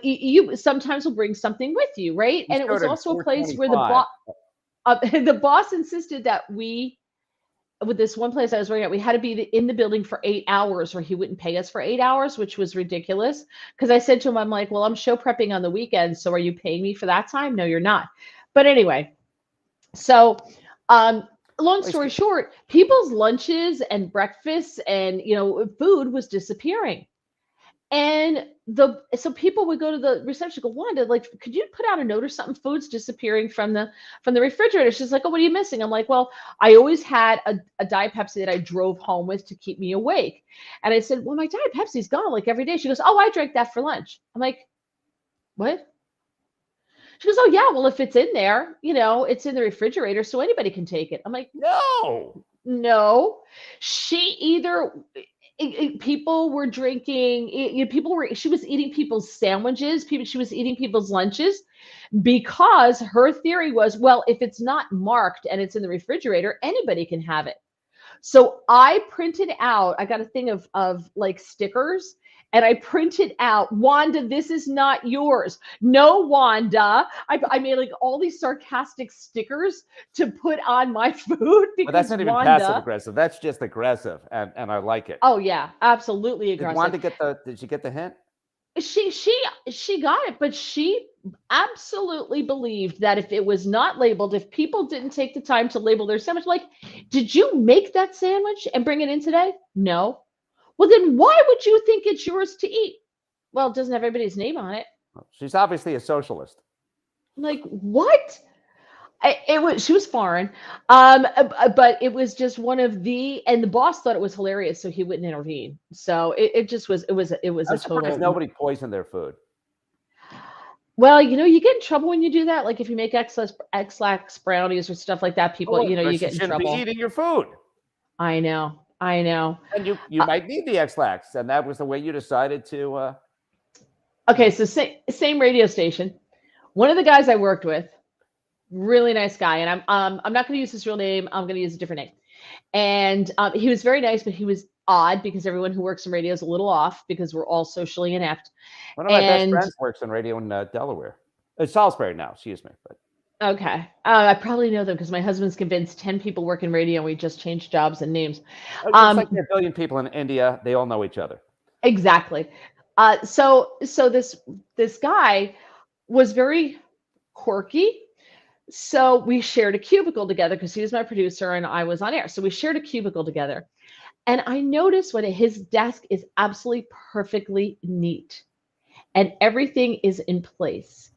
You sometimes will bring something with you, right? You And it was started at also a place where 4:25. the boss insisted that with this one place I was working at, we had to be in the building for 8 hours, or he wouldn't pay us for 8 hours, which was ridiculous. Because I said to him, I'm like, well, I'm show prepping on the weekends, so are you paying me for that time? No, you're not. But anyway, so long story short, people's lunches and breakfasts and food was disappearing. And so people would go to the reception, go, Wanda, like, could you put out a note or something? Food's disappearing from the refrigerator. She's like, oh, what are you missing? I'm like, well, I always had a Diet Pepsi that I drove home with to keep me awake. And I said, well, my Diet Pepsi's gone like every day. She goes, oh, I drank that for lunch. I'm like, what? She goes, oh yeah, well, if it's in there, it's in the refrigerator, so anybody can take it. I'm like, No. no. She either people were drinking, she was eating people's sandwiches, she was eating people's lunches, because her theory was, well, if it's not marked and it's in the refrigerator, anybody can have it. So I printed out, I got a thing of like stickers, and I printed out, Wanda, this is not yours. No, Wanda. I made like all these sarcastic stickers to put on my food But that's because not even passive Wanda. aggressive. That's just aggressive, and I like it. Oh yeah, absolutely Did aggressive. Wanda get the? Did she get the hint? She got it, but she absolutely believed that if it was not labeled, if people didn't take the time to label their sandwich, like, did you make that sandwich and bring it in today? No. Well, then why would you think it's yours to eat? Well, it doesn't have everybody's name on it. She's obviously a socialist. I'm like, what? She was foreign, but it was just one of and the boss thought it was hilarious, so he wouldn't intervene. So it just was, it was I'm a surprised total. nobody poisoned their food. Well, you get in trouble when you do that. Like if you make X-lax brownies or stuff like that, people, you get in shouldn't be trouble. eating your food. I know. And you might need the X-lax, and that was the way you decided to. Okay, so same radio station. One of the guys I worked with, really nice guy, and I'm not going to use his real name. I'm going to use a different name. And he was very nice, but he was odd because everyone who works in radio is a little off because we're all socially inept. One of my best And friends works in radio in Delaware. Salisbury now, excuse me. But Okay. I probably know them because my husband's convinced 10 people work in radio and we just changed jobs and names. It's like there are a billion people in India. They all know each other. Exactly. So this guy was very quirky. So we shared a cubicle together because he was my producer and I was on air. So we shared a cubicle together. And I noticed when his desk is absolutely perfectly neat and everything is in place.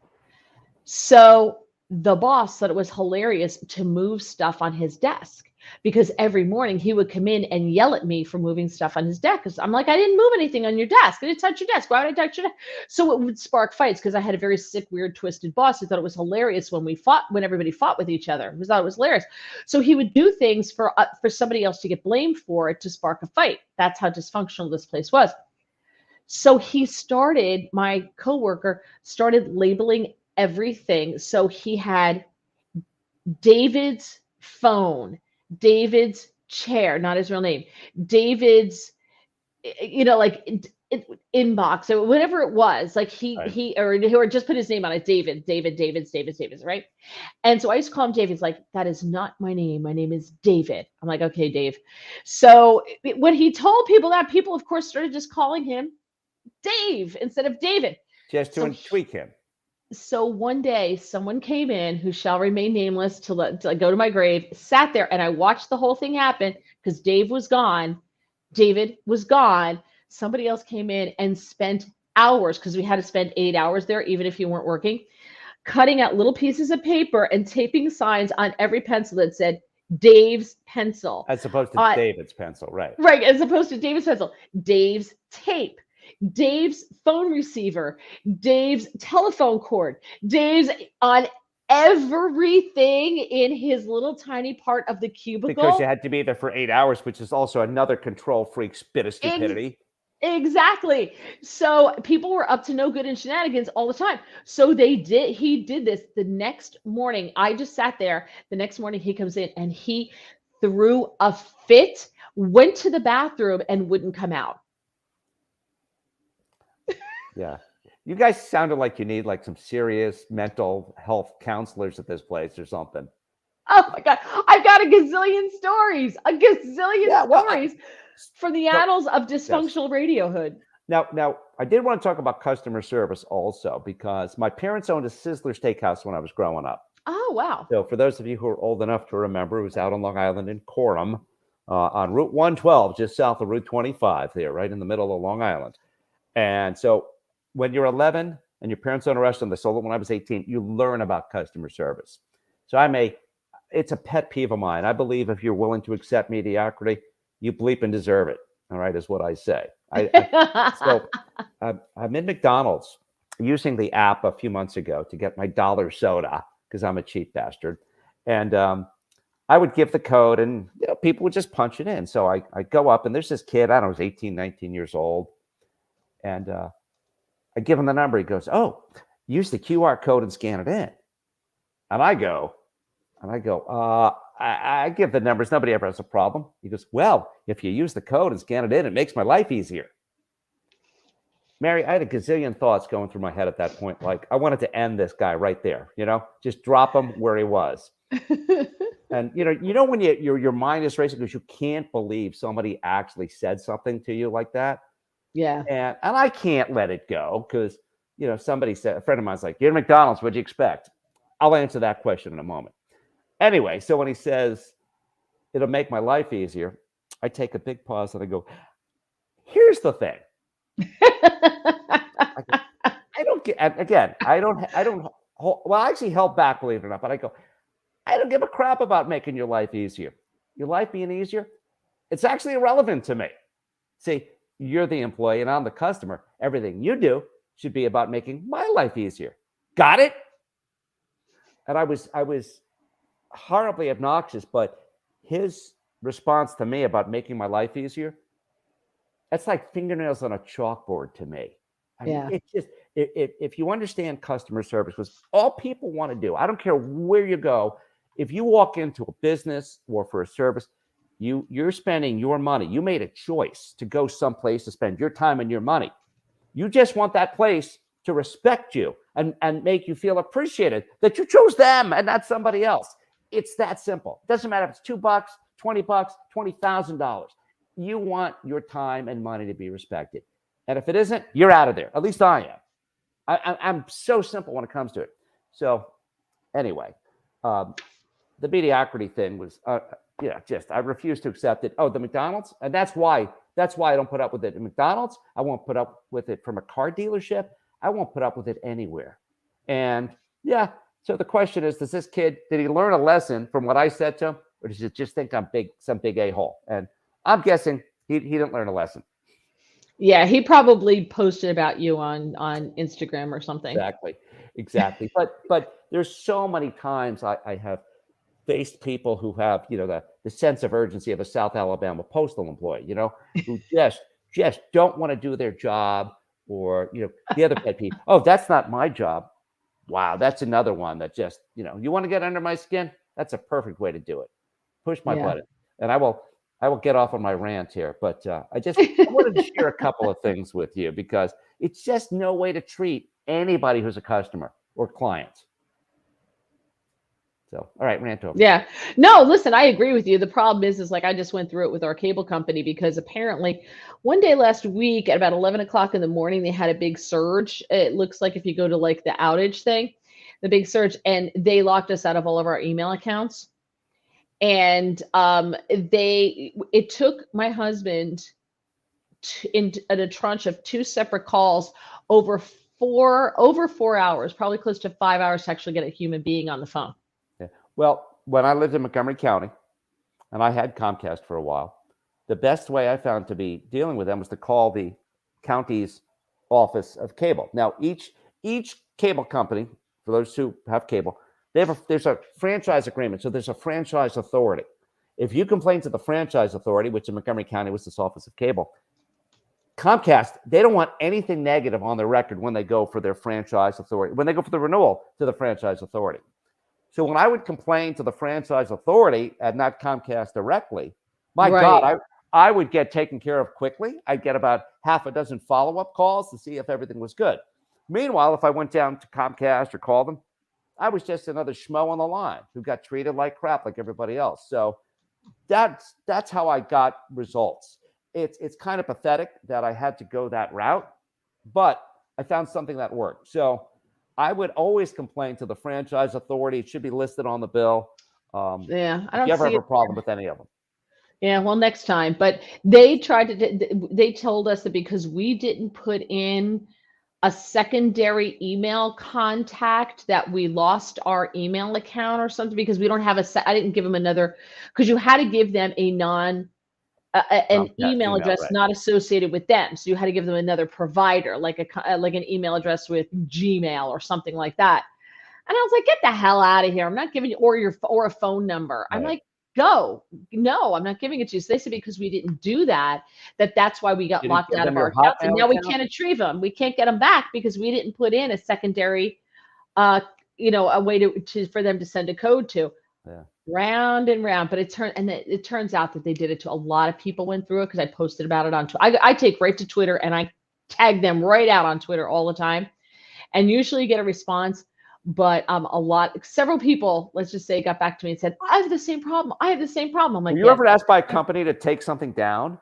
So the boss thought it was hilarious to move stuff on his desk because every morning he would come in and yell at me for moving stuff on his desk. Because I'm like, I didn't move anything on your desk. I didn't touch your desk. Why would I touch your desk? So it would spark fights because I had a very sick, weird, twisted boss who thought it was hilarious when we fought, when everybody fought with each other. He thought it was hilarious. So he would do things for somebody else to get blamed for it to spark a fight. That's how dysfunctional this place was. So my coworker started labeling everything. So he had David's phone, David's chair, not his real name, David's, like inbox or whatever it was. Like Right. or just put his name on it, David's, right? And so I used to call him Dave. He's like, that is not my name. My name is David. I'm like, okay, Dave. So when he told people that, people of course started just calling him Dave instead of David. Just So to tweak him. so one day someone came in who shall remain nameless to go to my grave, sat there, and I watched the whole thing happen because Dave was gone. David was gone. Somebody else came in and spent hours because we had to spend 8 hours there, even if you weren't working, cutting out little pieces of paper and taping signs on every pencil that said Dave's pencil. As opposed to David's pencil, right? Right, as opposed to David's pencil, Dave's tape, Dave's phone receiver, Dave's telephone cord, Dave's on everything in his little tiny part of the Because you cubicle. had to be there for 8 hours, which is also another control freak's bit of Ex- stupidity. exactly. So people were up to no good in shenanigans all the time. So he did this the next morning. I just sat there. The next morning he comes in and he threw a fit, went to the bathroom and wouldn't come out. Yeah. You guys sounded like you need like some serious mental health counselors at this place or something. Oh my God. I've got a gazillion stories, Yeah, well, from the so, annals of yes. dysfunctional radiohood. Now, I did want to talk about customer service also because my parents owned a Sizzler Steakhouse when I was growing up. Oh, wow. So for those of you who are old enough to remember, it was out on Long Island in Coram on Route 112, just south of Route 25 there, right in the middle of Long Island. And so when you're 11 and your parents own a restaurant, they sold it when I was 18, you learn about customer service. So it's a pet peeve of mine. I believe if you're willing to accept mediocrity, you bleep and deserve it. All right, is what I say. So I'm in McDonald's using the app a few months ago to get my dollar soda because I'm a cheap bastard. And I would give the code and people would just punch it in. So I go up and there's this kid, I don't know, he's 18, 19 years old. And I give him the number. He goes, oh, use the QR code and scan it in. And I go, I give the numbers. Nobody ever has a problem. He goes, well, if you use the code and scan it in, it makes my life easier. Mary, I had a gazillion thoughts going through my head at that point. Like I wanted to end this guy right there, just drop him where he was. And when your mind is racing because you can't believe somebody actually said something to you like that. Yeah. And I can't let it go because somebody said, a friend of mine's like, you're at McDonald's, what'd you expect? I'll answer that question in a moment. Anyway, so when he says it'll make my life easier, I take a big pause and I go, here's the thing. I don't get, again, well, I actually held back, believe it or not, but I go, I don't give a crap about making your life easier. Your life being easier, it's actually irrelevant to me. See, you're the employee and I'm the customer. Everything you do should be about making my life easier. Got it? And I was horribly obnoxious, but his response to me about making my life easier, that's like fingernails on a chalkboard to me. I mean, it's just, if you understand customer service, because all people want to do, I don't care where you go, if you walk into a business or for a service, you're spending your money. You made a choice to go someplace to spend your time and your money. You just want that place to respect you and make you feel appreciated that you chose them and not somebody else. It's that simple. It doesn't matter if it's $2, $20, $20,000. You want your time and money to be respected. And if it isn't, you're out of there. At least I am. I'm so simple when it comes to it. So anyway, the mediocrity thing was, I refuse to accept it. Oh, the McDonald's, and that's why I don't put up with it at McDonald's. I won't put up with it from a car dealership. I won't put up with it anywhere. And so the question is, does this kid, did he learn a lesson from what I said to him, or does he just think I'm some big a-hole? And I'm guessing he didn't learn a lesson. Yeah, he probably posted about you on Instagram or something. Exactly. But there's so many times I have faced people who have, the sense of urgency of a South Alabama postal employee, who just don't want to do their job, or, the other pet peeve. Oh, that's not my job. Wow, that's another one that just, you want to get under my skin? That's a perfect way to do it. Push my button. And I will get off on my rant here, but I wanted to share a couple of things with you, because it's just no way to treat anybody who's a customer or client. So, all right, rant over. Yeah. No, listen, I agree with you. The problem is like I just went through it with our cable company, because apparently one day last week at about 11 o'clock in the morning, they had a big surge. It looks like if you go to like the outage thing, the big surge, and they locked us out of all of our email accounts. And it took my husband in a tranche of 2 separate calls over 4 hours, probably close to 5 hours, to actually get a human being on the phone. Yeah. Well, when I lived in Montgomery County, and I had Comcast for a while, the best way I found to be dealing with them was to call the county's office of cable. Now, each cable company, for those who have cable, there's a franchise agreement. So there's a franchise authority. If you complain to the franchise authority, which in Montgomery County was this office of cable, Comcast, they don't want anything negative on their record when they go for their franchise authority, when they go for the renewal to the franchise authority. So when I would complain to the franchise authority and not Comcast directly, God, I would get taken care of quickly. I'd get about half a dozen follow-up calls to see if everything was good. Meanwhile, if I went down to Comcast or called them, I was just another schmo on the line who got treated like crap like everybody else. So that's how I got results. It's kind of pathetic that I had to go that route, but I found something that worked. So I would always complain to the franchise authority. It should be listed on the bill. I don't see if you ever have a problem with any of them. Yeah, well, next time. But they told us that because we didn't put in a secondary email contact, that we lost our email account or something, because we don't have I didn't give them another, because you had to give them an email address, right, not associated with them. So you had to give them another provider, like an email address with Gmail or something like that. And I was like, get the hell out of here. I'm not giving you, or a phone number. Right. I'm like, no, I'm not giving it to you. So they said because we didn't do that's why we got locked out of our accounts, and now we can't retrieve them. We can't get them back because we didn't put in a secondary, a way for them to send a code to. Yeah. Round and round, but it turns out that they did it to a lot of people. Went through it because I posted about it on Twitter. I take right to Twitter and I tag them right out on Twitter all the time, and usually get a response. But several people, let's just say, got back to me and said, I have the same problem. I'm like, were you ever asked by a company to take something down?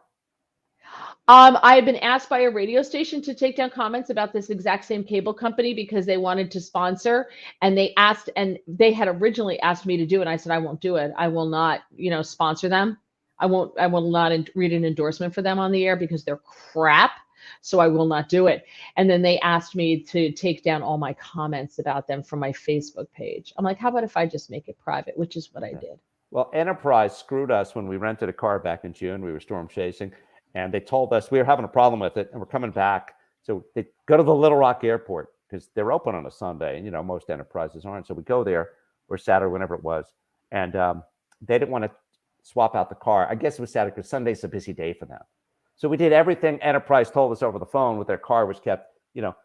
I've been asked by a radio station to take down comments about this exact same cable company because they wanted to sponsor, and they had originally asked me to do it. And I said, I won't do it. I will not, sponsor them. I will not read an endorsement for them on the air because they're crap. So I will not do it. And then they asked me to take down all my comments about them from my Facebook page. I'm like, how about if I just make it private, which is what I did. Well, Enterprise screwed us when we rented a car back in June. We were storm chasing, and they told us we were having a problem with it and we're coming back. So they go to the Little Rock airport because they're open on a Sunday, and most enterprises aren't. So we go there, or Saturday, whenever it was. And they didn't want to swap out the car. I guess it was Saturday because Sunday's a busy day for them. So we did everything Enterprise told us over the phone with their car, was kept,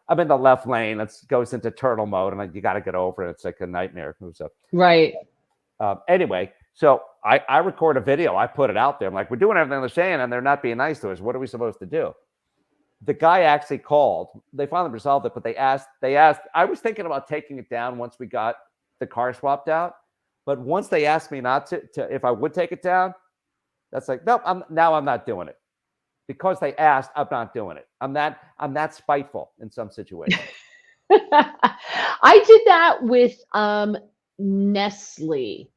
I'm in the left lane. It goes into turtle mode, and you got to get over it. It's like a nightmare. Right. Anyway, so I record a video. I put it out there. I'm like, we're doing everything they're saying, and they're not being nice to us. What are we supposed to do? the guy actually called. They finally resolved it, but they asked. I was thinking about taking it down once we got the car swapped out, but once they asked me not to if I would take it down, that's like, nope. I'm not doing it because they asked. I'm not doing it. I'm that spiteful in some situations. I did that with Nestle,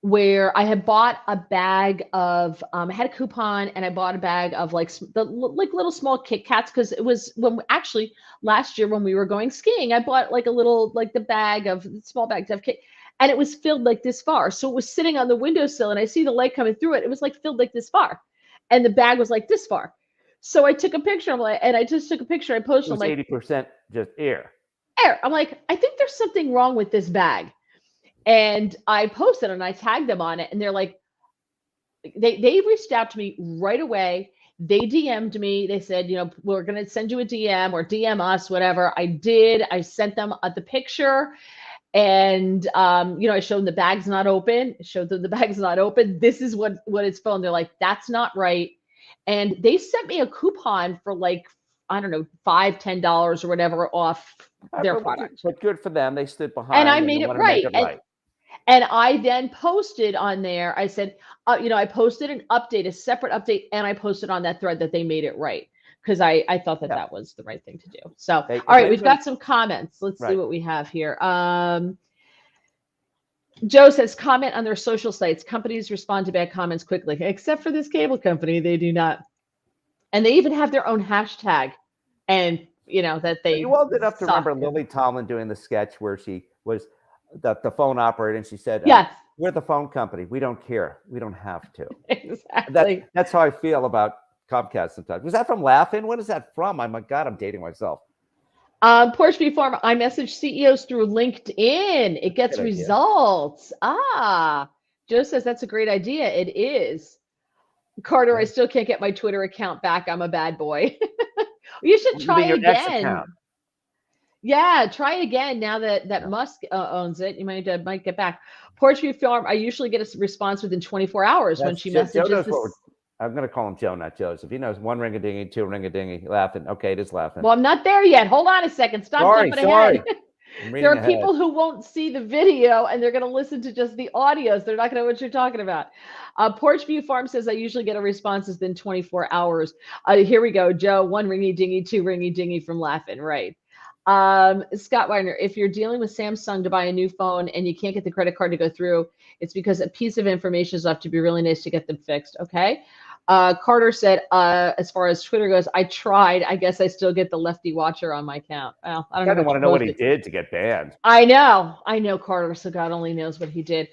where I had bought a bag of I had a coupon and I bought a bag of like like little small Kit Kats, because it was when actually last year when we were going skiing, I bought like a little, like the bag of small bags of Kit, and it was filled like this far. So it was sitting on the windowsill and I see the light coming through it. It was like filled like this far, and the bag was like this far. So I took a picture. I'm like, and I just took a picture. I posted. It was 80% just air. Air. I'm like, I think there's something wrong with this bag. And I posted and I tagged them on it, and they're like, they reached out to me right away. They DM'd me. They said, we're going to send you a DM or DM us, whatever. I did. I sent them the picture, and I showed them the bag's not open. Showed them the bag's not open. This is what it's for. And they're like, that's not right. And they sent me a coupon for like, I don't know, $5-10 or whatever off their product. But good for them. They stood behind. And I made it right. And I then posted on there, I said, I posted an update, a separate update, and I posted on that thread that they made it right, because I thought that was the right thing to do. So, all right, we've got some comments. Let's see what we have here. Joe says, comment on their social sites. Companies respond to bad comments quickly, except for this cable company. They do not. And they even have their own hashtag. And, that they. You old enough to remember Lily Tomlin doing the sketch where she was the phone operator, and she said, yes, we're the phone company. We don't care. We don't have to. Exactly. That's how I feel about Comcast sometimes. Was that from Laughing? What is that from? My God, I'm dating myself. Porsche View Farm, I message CEOs through LinkedIn. It gets results. Joe says that's a great idea. It is. Carter, I still can't get my Twitter account back. I'm a bad boy. You should try again. Yeah, try it again now that Musk owns it. You might get back. Porch View Farm, I usually get a response within 24 hours when she messages. I'm going to call him Joe, not Joseph. He knows one ring-a-dingy, two ring-a-dingy, laughing. Okay, it is laughing. Well, I'm not there yet. Hold on a second. Stop jumping ahead. There are people who won't see the video, and they're going to listen to just the audios. They're not going to know what you're talking about. Porch View Farm says, I usually get a response within 24 hours. Here we go. Joe, one ringy-dingy, two ringy-dingy from laughing. Right. Scott Weiner, if you're dealing with Samsung to buy a new phone and you can't get the credit card to go through, it's because a piece of information is left. To be really nice to get them fixed. Okay. Carter said, as far as Twitter goes, I tried. I guess I still get the lefty watcher on my account. Well, I don't want to know what he did to get banned. I know, Carter. So God only knows what he did.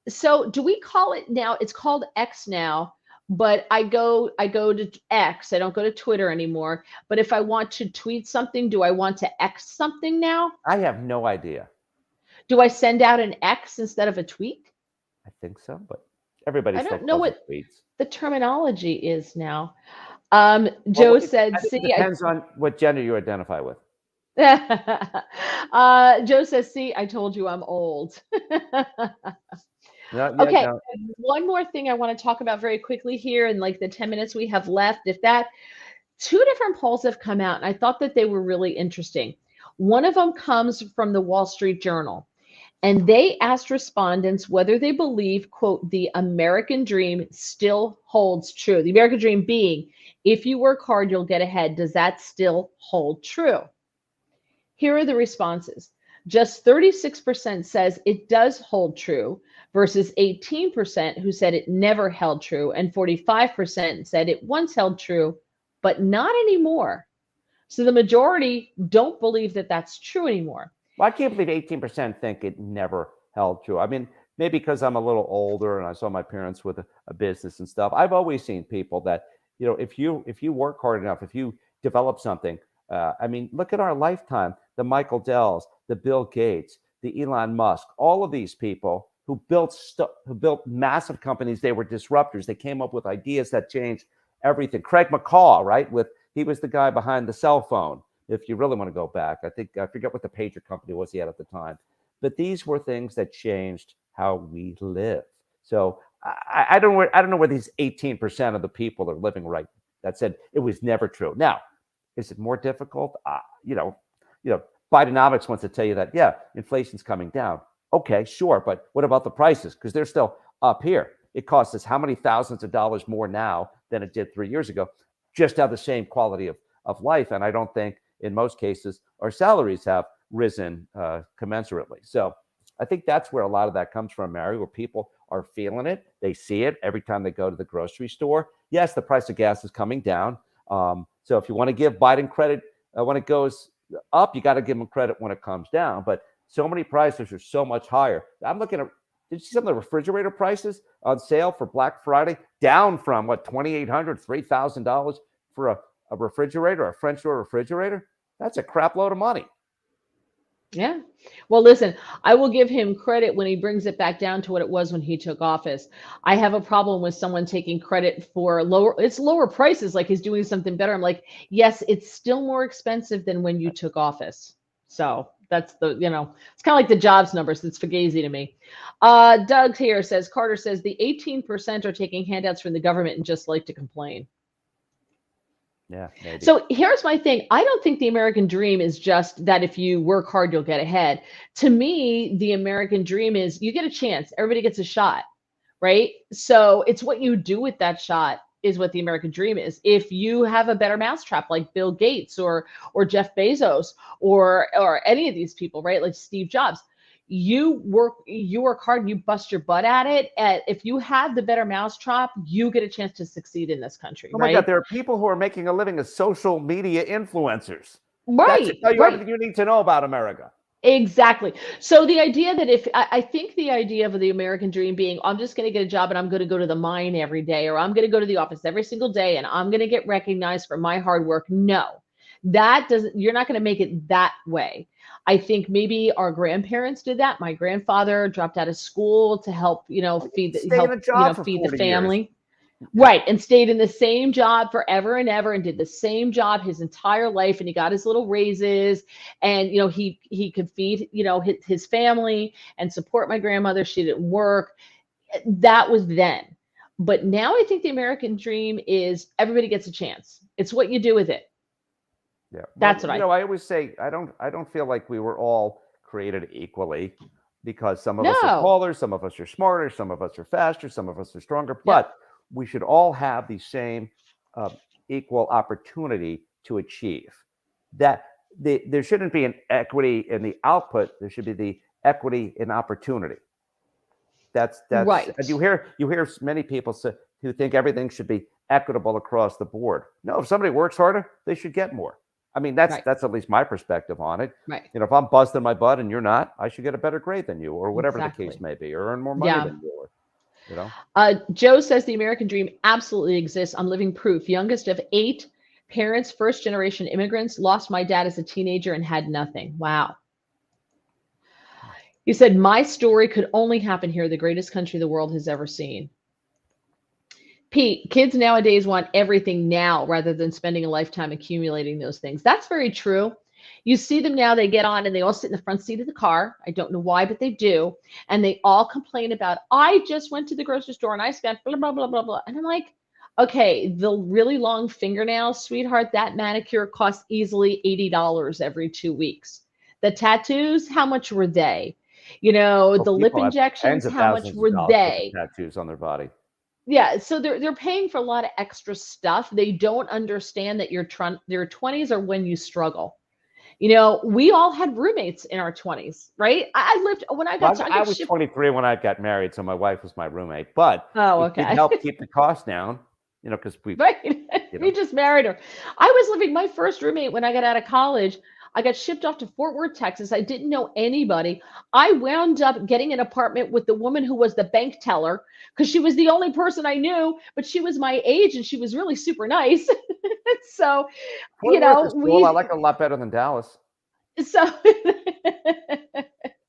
So do we call it now? It's called X now. But I go to X. I don't go to Twitter anymore. But if I want to tweet something, do I want to X something now? I have no idea. Do I send out an X instead of a tweet? I think so, but everybody. I don't know what tweets. The terminology is now. Joe said, "See, it depends on what gender you identify with." Joe says, "See, I told you I'm old." Okay, one more thing I want to talk about very quickly here in like the 10 minutes we have left. Two different polls have come out, and I thought that they were really interesting. One of them comes from the Wall Street Journal, and they asked respondents whether they believe, quote, the American dream still holds true. The American dream being, if you work hard, you'll get ahead. Does that still hold true? Here are the responses. Just 36% says it does hold true versus 18% who said it never held true, and 45% said it once held true, but not anymore. So the majority don't believe that that's true anymore. Well, I can't believe 18% think it never held true. I mean, maybe because I'm a little older and I saw my parents with a business and stuff. I've always seen people that, if you work hard enough, if you develop something, I mean, look at our lifetime, the Michael Dells, the Bill Gates, the Elon Musk, all of these people who built massive companies. They were disruptors. They came up with ideas that changed everything. Craig McCaw, right? He was the guy behind the cell phone. If you really want to go back, I forget what the pager company was he had at the time. But these were things that changed how we live. So I don't know where these 18% of the people are living right that said it was never true. Now, is it more difficult? Bidenomics wants to tell you that, yeah, inflation's coming down. Okay, sure. But what about the prices? Because they're still up here. It costs us how many thousands of dollars more now than it did 3 years ago, just to have the same quality of life. And I don't think in most cases our salaries have risen commensurately. So I think that's where a lot of that comes from, Mary, where people are feeling it. They see it every time they go to the grocery store. Yes, the price of gas is coming down. So if you want to give Biden credit when it goes up, you got to give him credit when it comes down. But so many prices are so much higher. I'm looking at, did you see some of the refrigerator prices on sale for Black Friday? Down from what, $2,800, $3,000 for a refrigerator, a French door refrigerator? That's a crap load of money. Yeah. Well, listen, I will give him credit when he brings it back down to what it was when he took office. I have a problem with someone taking credit for lower prices, like he's doing something better. I'm like, yes, it's still more expensive than when you took office. So that's it's kind of like the jobs numbers. It's fugazi to me. Doug here says, Carter says the 18% are taking handouts from the government and just like to complain. Yeah, maybe. So here's my thing. I don't think the American dream is just that if you work hard, you'll get ahead. To me, the American dream is you get a chance. Everybody gets a shot, right? So it's what you do with that shot is what the American dream is. If you have a better mousetrap like Bill Gates or Jeff Bezos or any of these people, right? Like Steve Jobs, you work hard, you bust your butt at it. And if you have the better mousetrap, you get a chance to succeed in this country. Oh my God, there are people who are making a living as social media influencers. Right. That should tell you everything you need to know about America. Exactly. So the idea that I think the idea of the American dream being, I'm just going to get a job and I'm going to go to the mine every day, or I'm going to go to the office every single day and I'm going to get recognized for my hard work. No, you're not going to make it that way. I think maybe our grandparents did that. My grandfather dropped out of school to help, feed the family. Years. Right. And stayed in the same job forever and ever and did the same job his entire life. And he got his little raises and, he could feed, his family and support my grandmother. She didn't work. That was then. But now I think the American dream is everybody gets a chance. It's what you do with it. Yeah. That's what I always say, I don't feel like we were all created equally because some of us are taller, some of us are smarter, some of us are faster, some of us are stronger. But we should all have the same equal opportunity to achieve that. There shouldn't be an equity in the output. There should be the equity in opportunity. That's right. And you hear many people who think everything should be equitable across the board. No, if somebody works harder, they should get more. I mean, that's at least my perspective on it. Right. If I'm busting my butt and you're not, I should get a better grade than you, or whatever the case may be, or earn more money than you. Joe says the American dream absolutely exists. I'm living proof. Youngest of 8 parents, first generation immigrants, lost my dad as a teenager and had nothing. Wow. He said, my story could only happen here, the greatest country the world has ever seen. Pete, kids nowadays want everything now rather than spending a lifetime accumulating those things. That's very true. You see them now, they get on and they all sit in the front seat of the car. I don't know why, but they do. And they all complain about, I just went to the grocery store and I spent blah, blah, blah, blah, blah. And I'm like, okay, the really long fingernails, sweetheart, that manicure costs easily $80 every 2 weeks. The tattoos, how much were they? The lip injections, how much were they? Tattoos on their body. Yeah, so they're paying for a lot of extra stuff. They don't understand that your 20s are when you struggle. We all had roommates in our 20s, right? I lived when I got. I was 23 when I got married, so my wife was my roommate. But it did help keep the cost down, because we we just married her. I was living my first roommate when I got out of college. I got shipped off to Fort Worth, Texas. I didn't know anybody. I wound up getting an apartment with the woman who was the bank teller because she was the only person I knew, but she was my age and she was really super nice. So, Fort Worth is cool. I like it a lot better than Dallas. So,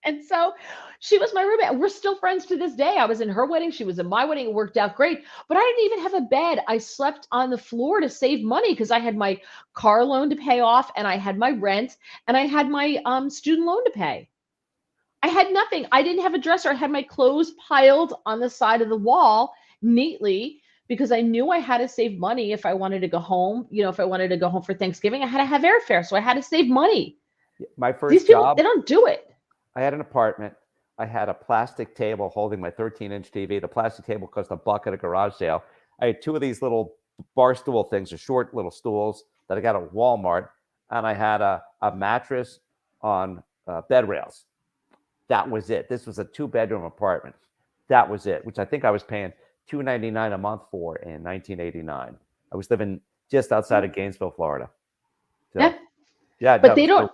and so she was my roommate. We're still friends to this day. I was in her wedding. She was in my wedding. It worked out great. But I didn't even have a bed. I slept on the floor to save money because I had my car loan to pay off and I had my rent and I had my student loan to pay. I had nothing. I didn't have a dresser. I had my clothes piled on the side of the wall neatly because I knew I had to save money if I wanted to go home. If I wanted to go home for Thanksgiving, I had to have airfare. So I had to save money. My These first people, job, they don't do it. I had an apartment. I had a plastic table holding my 13-inch TV. The plastic table cost $1 at a garage sale. I had two of these little bar stool things, the short little stools that I got at Walmart, and I had a mattress on bed rails. That was it. This was a 2-bedroom apartment. That was it, which I think I was paying $299 a month for in 1989. I was living just outside of Gainesville, Florida. So, Yeah. yeah, But no, they don't.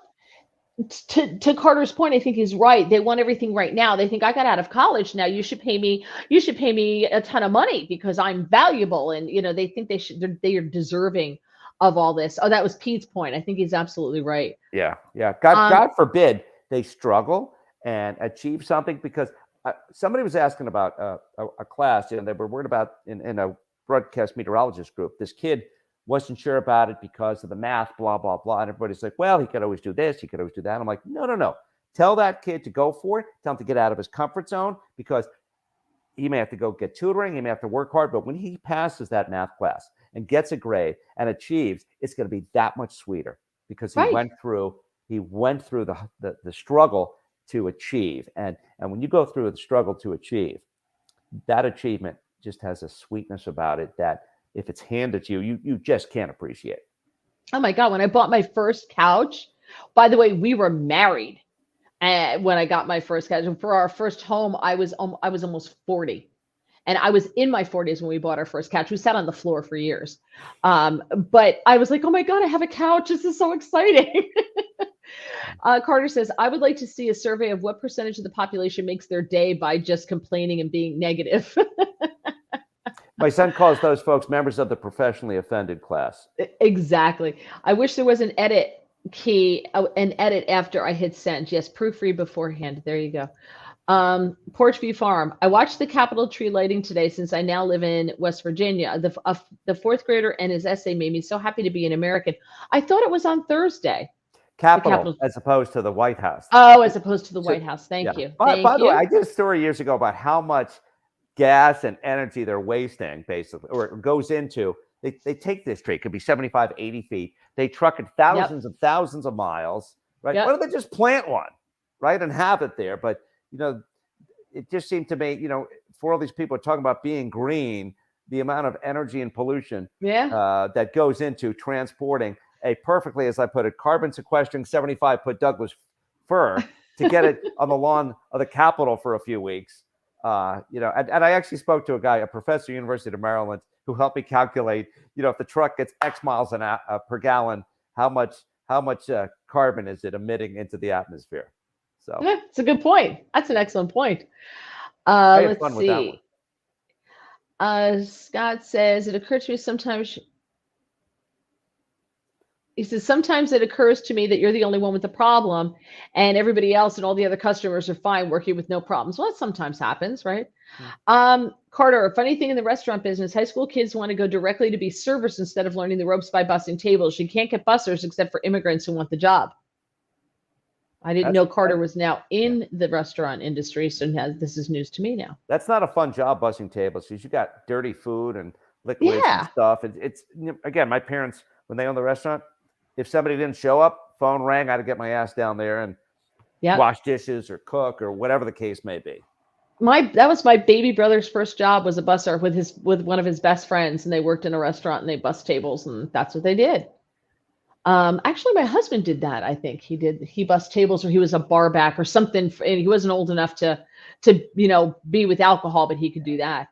so, To Carter's point, I think he's right. They want everything right now. They think I got out of college now. You should pay me a ton of money because I'm valuable, and they think they are deserving of all this. Oh, that was Pete's point. I think he's absolutely right. yeah. Um, God forbid they struggle and achieve something, because somebody was asking about a class. They were worried about in a broadcast meteorologist group. This kid wasn't sure about it because of the math, blah, blah, blah. And everybody's like, well, he could always do this. He could always do that. I'm like, no. Tell that kid to go for it. Tell him to get out of his comfort zone, because he may have to go get tutoring. He may have to work hard. But when he passes that math class and gets a grade and achieves, it's going to be that much sweeter, because he right. went through the struggle to achieve. And when you go through the struggle to achieve, that achievement just has a sweetness about it that if it's handed to you, you just can't appreciate. Oh my God. When I bought my first couch, by the way, we were married. And when I got my first couch, and for our first home, I was almost 40. And I was in my 40s when we bought our first couch. We sat on the floor for years. But I was like, oh my God, I have a couch. This is so exciting. Carter says, I would like to see a survey of what percentage of the population makes their day by just complaining and being negative. My son calls those folks members of the professionally offended class. Exactly. I wish there was an edit key, an edit after I hit send. Yes, proofread beforehand. There you go. Porchview Farm. I watched the Capitol tree lighting today since I now live in West Virginia. The fourth grader and his essay made me so happy to be an American. I thought it was on Thursday. Capitol, as opposed to the White House. Oh, as opposed to the White House. Thank you. By the way, I did a story years ago about how much gas and energy they're wasting, basically, or it goes into. They take this tree, it could be 75, 80 feet. They truck it thousands and thousands of miles, right? Why don't they just plant one, right, and have it there? But, it just seemed to me, for all these people talking about being green, the amount of energy and pollution that goes into transporting a perfectly, as I put it, carbon sequestering 75-foot Douglas fir to get it on the lawn of the Capitol for a few weeks. And I actually spoke to a guy, a professor at the University of Maryland, who helped me calculate, if the truck gets X miles per gallon, how much carbon is it emitting into the atmosphere? So it's a good point. That's an excellent point. I had fun Let's with that see. Scott says, it occurred to me sometimes. He says, sometimes it occurs to me that you're the only one with the problem and everybody else and all the other customers are fine working with no problems. Well, that sometimes happens, right? Carter, a funny thing in the restaurant business, high school kids want to go directly to be servers instead of learning the ropes by bussing tables. You can't get bussers except for immigrants who want the job. I didn't know Carter was now in the restaurant industry, so this is news to me now. That's not a fun job, bussing tables, because you got dirty food and liquids and stuff. It's again, my parents, when they owned the restaurant, if somebody didn't show up, phone rang, I had to get my ass down there and wash dishes or cook or whatever the case may be. That was my baby brother's first job, was a busser with one of his best friends, and they worked in a restaurant and they bussed tables, and that's what they did. Actually, my husband did that. I think he bussed tables, or he was a bar back or something. And he wasn't old enough to be with alcohol, but he could do that.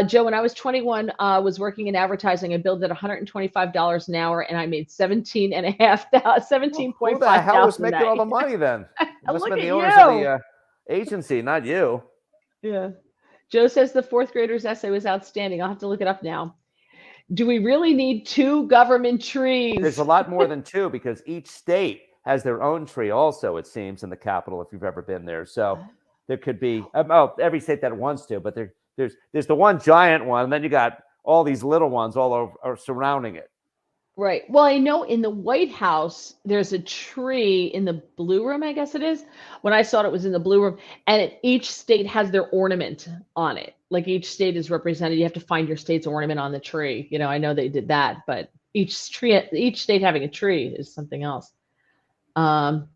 Joe, when I was 21, was working in advertising. I billed at $125 an hour, and I made $17.5 Who the hell was making all the money then? It must have been the owners of the agency, not you. Yeah. Joe says the fourth grader's essay was outstanding. I'll have to look it up now. Do we really need 2 government trees? There's a lot more than 2, because each state has their own tree also, it seems, in the Capitol, if you've ever been there. So there could be every state that wants to, but there's the one giant one, and then you got all these little ones all over surrounding it. Right. Well, I know in the White House, there's a tree in the blue room, I guess it is. When I saw it, it was in the blue room, and each state has their ornament on it. Like each state is represented. You have to find your state's ornament on the tree. I know they did that, but each state having a tree is something else. Um,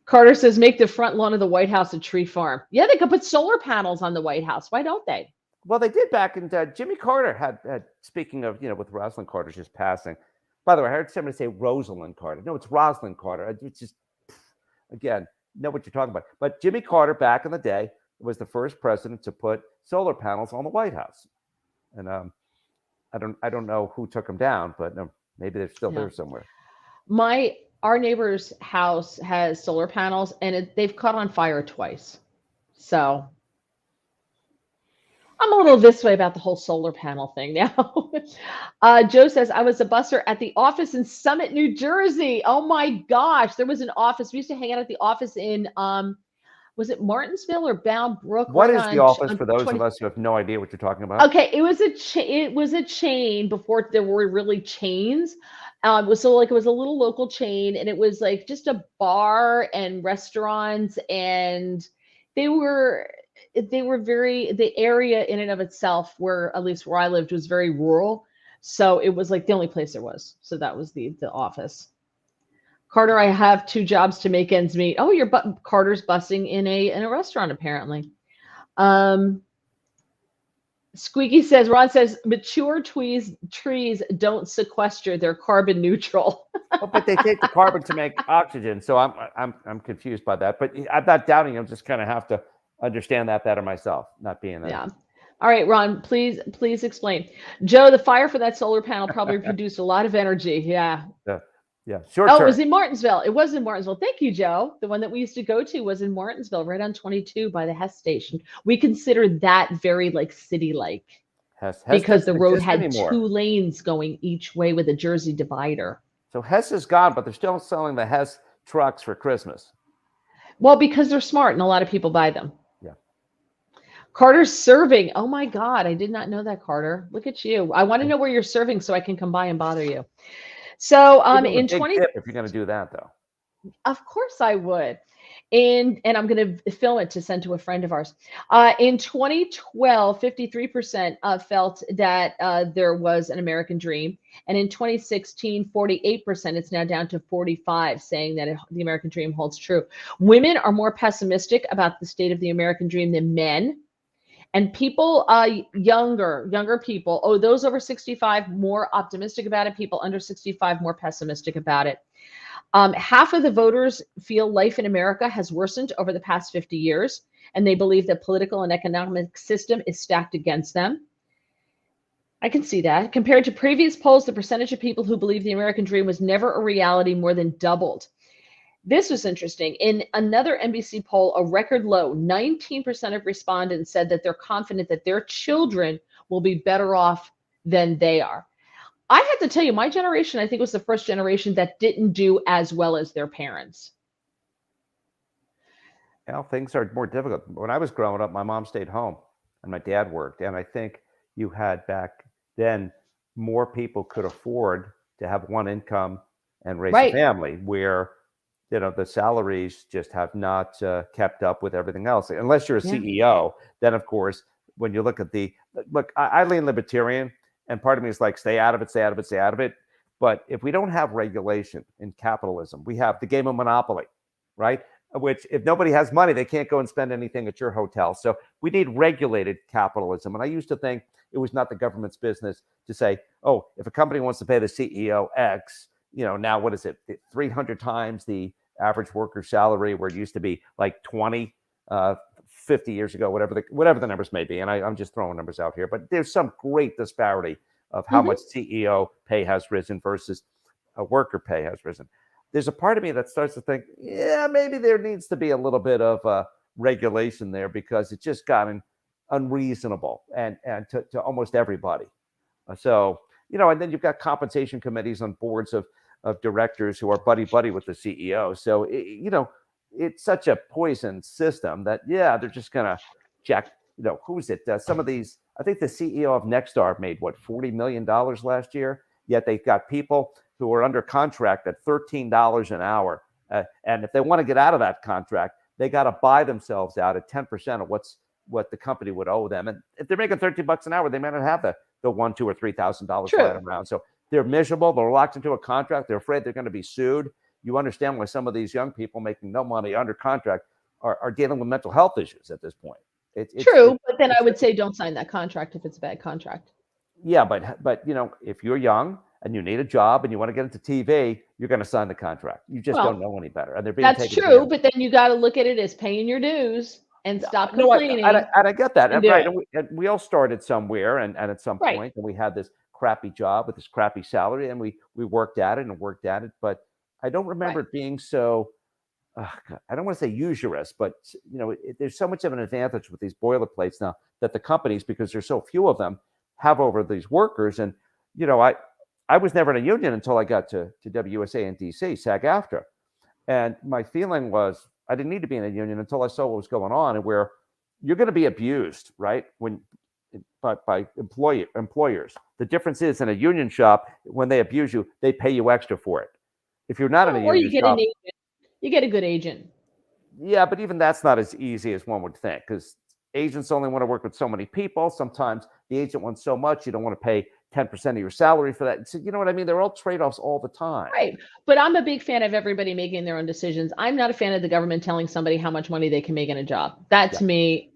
Carter says, make the front lawn of the White House a tree farm. Yeah, they could put solar panels on the White House. Why don't they? Well, they did back in Jimmy Carter had speaking of, with Rosalind Carter just passing. By the way, I heard somebody say Rosalind Carter. No, it's Rosalind Carter. It's just, again, know what you're talking about. But Jimmy Carter back in the day was the first president to put solar panels on the White House. And I don't know who took them down, but maybe they're still there somewhere. Our neighbor's house has solar panels, and they've caught on fire twice. So I'm a little this way about the whole solar panel thing now. Joe says, I was a busser at the office in Summit, New Jersey. Oh my gosh. There was an office. We used to hang out at the office in, was it Martinsville or Bound Brook? What is the office for those of us who have no idea what you're talking about? Okay. It was a chain before there were really chains. It was a little local chain, and it was like just a bar and restaurants, and they were the area in and of itself, where at least where I lived, was very rural. So it was like the only place there was. So that was the office. Carter, I have 2 jobs to make ends meet. Oh, Carter's bussing in a restaurant, apparently. Squeaky says, Ron says, mature trees don't sequester; they're carbon neutral. But they take the carbon to make oxygen. So I'm confused by that. But I'm not doubting. I'm just kind of have to understand that better myself, not being there. Yeah. All right, Ron, please explain. Joe, the fire for that solar panel probably produced a lot of energy. Yeah. Yeah. Short term. It was in Martinsville. It was in Martinsville. Thank you, Joe. The one that we used to go to was in Martinsville, right on 22 by the Hess station. We considered that very city-like. Hess because the road had 2 lanes going each way with a Jersey divider. So Hess is gone, but they're still selling the Hess trucks for Christmas. Well, because they're smart and a lot of people buy them. Yeah. Carter's serving. Oh my God, I did not know that, Carter. Look at you. I want to know where you're serving so I can come by and bother you. So in 20 tip if you're going to do that, though. Of course I would. And I'm going to film it to send to a friend of ours. In 2012, 53% felt that there was an American dream. And in 2016, 48%, it's now down to 45, saying that the American dream holds true. Women are more pessimistic about the state of the American dream than men. And people, younger people, those over 65, more optimistic about it. People under 65, more pessimistic about it. Half of the voters feel life in America has worsened over the past 50 years, and they believe that political and economic system is stacked against them. I can see that. Compared to previous polls, the percentage of people who believe the American dream was never a reality more than doubled. This was interesting. In another NBC poll, a record low, 19% of respondents said that they're confident that their children will be better off than they are. I have to tell you, my generation, I think, was the first generation that didn't do as well as their parents. Well, things are more difficult. When I was growing up, my mom stayed home and my dad worked. And I think you had back then more people could afford to have one income and raise a family, where the salaries just have not kept up with everything else. Unless you're a CEO, then of course, when you look at I lean libertarian, and part of me is like, stay out of it. But if we don't have regulation in capitalism, we have the game of monopoly, right? Which, if nobody has money, they can't go and spend anything at your hotel. So we need regulated capitalism. And I used to think it was not the government's business to say, oh, if a company wants to pay the CEO X, now what is it? 300 times the average worker salary, where it used to be like 20, 50 years ago, whatever the numbers may be. And I'm just throwing numbers out here, but there's some great disparity of how much CEO pay has risen versus a worker pay has risen. There's a part of me that starts to think, maybe there needs to be a little bit of regulation there, because it's just gotten unreasonable and to almost everybody. So, and then you've got compensation committees on boards of directors who are buddy with the CEO. So, it's such a poison system that, they're just going to check, who's it? Some of these, I think the CEO of Nexstar made $40 million last year. Yet they've got people who are under contract at $13 an hour. And if they want to get out of that contract, they got to buy themselves out at 10% of what the company would owe them. And if they're making $13 an hour, they may not have the $1,000, $2,000, or $3,000 lying around. So they're miserable. They're locked into a contract. They're afraid they're going to be sued. You understand why some of these young people making no money under contract are dealing with mental health issues at this point. True, but then I would say don't sign that contract if it's a bad contract. Yeah, but if you're young and you need a job and you want to get into TV, you're going to sign the contract. You just don't know any better, and they're being that's true. But then you got to look at it as paying your dues and stop complaining. I get that, and right? And we all started somewhere, and at some point, and we had this crappy job with this crappy salary, and we worked at it. But I don't remember it being so. I don't want to say usurious, but there's so much of an advantage with these boilerplates now that the companies, because there's so few of them, have over these workers. And I was never in a union until I got to WUSA and DC, SAG-AFTRA, and my feeling was I didn't need to be in a union until I saw what was going on, and where you're going to be abused, right? By employers. The difference is in a union shop, when they abuse you, they pay you extra for it. If you're not in a union shop, you get a good agent. Yeah, but even that's not as easy as one would think, because agents only want to work with so many people. Sometimes the agent wants so much, you don't want to pay 10% of your salary for that. So you know what I mean? They're all trade-offs all the time. Right. But I'm a big fan of everybody making their own decisions. I'm not a fan of the government telling somebody how much money they can make in a job. That to me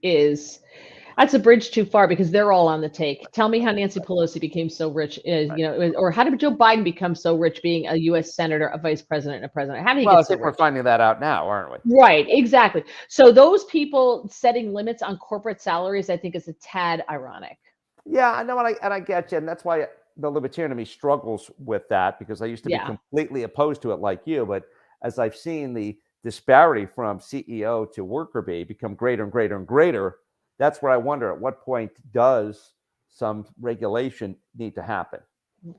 that's a bridge too far, because they're all on the take. Tell me how Nancy Pelosi became so rich, or how did Joe Biden become so rich being a U.S. senator, a vice president, and a president? How did he get so rich? We're finding that out now, aren't we? Right, exactly. So those people setting limits on corporate salaries, I think, is a tad ironic. Yeah, I know, and I get you, and that's why the libertarian in me struggles with that, because I used to be completely opposed to it like you, but as I've seen the disparity from CEO to worker bee become greater and greater and greater, that's where I wonder at what point does some regulation need to happen?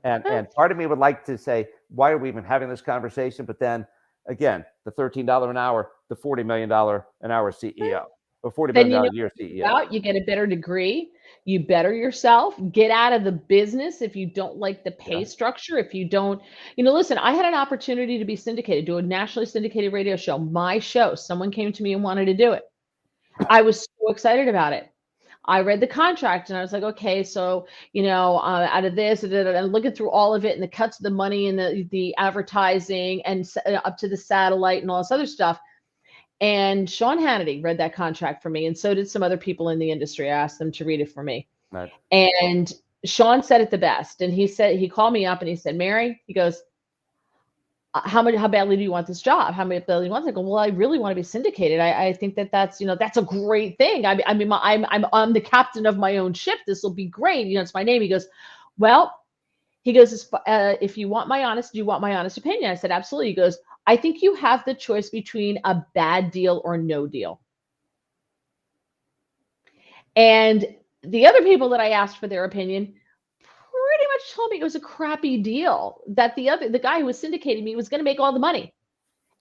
And part of me would like to say, why are we even having this conversation? But then again, the $13 an hour, the $40 million an hour CEO, or $40 million a year CEO. You get a better degree, you better yourself, get out of the business if you don't like the pay structure. If you don't, listen, I had an opportunity to be syndicated, do a nationally syndicated radio show, my show. Someone came to me and wanted to do it. I was so excited about it. I read the contract and I was like, okay, so, out of this and looking through all of it and the cuts of the money and the advertising and up to the satellite and all this other stuff. And Sean Hannity read that contract for me. And so did some other people in the industry. I asked them to read it for me. Right. And Sean said it the best. And he called me up and he said, Mary, he goes, how badly do you want this job? How badly do you want it? I go, well, I really want to be syndicated. I think that's a great thing. I mean, I'm the captain of my own ship. This will be great. It's my name. He goes, well, if you want my honest opinion. I said, absolutely. He goes, I think you have the choice between a bad deal or no deal. And the other people that I asked for their opinion pretty much told me it was a crappy deal, that the guy who was syndicating me was going to make all the money.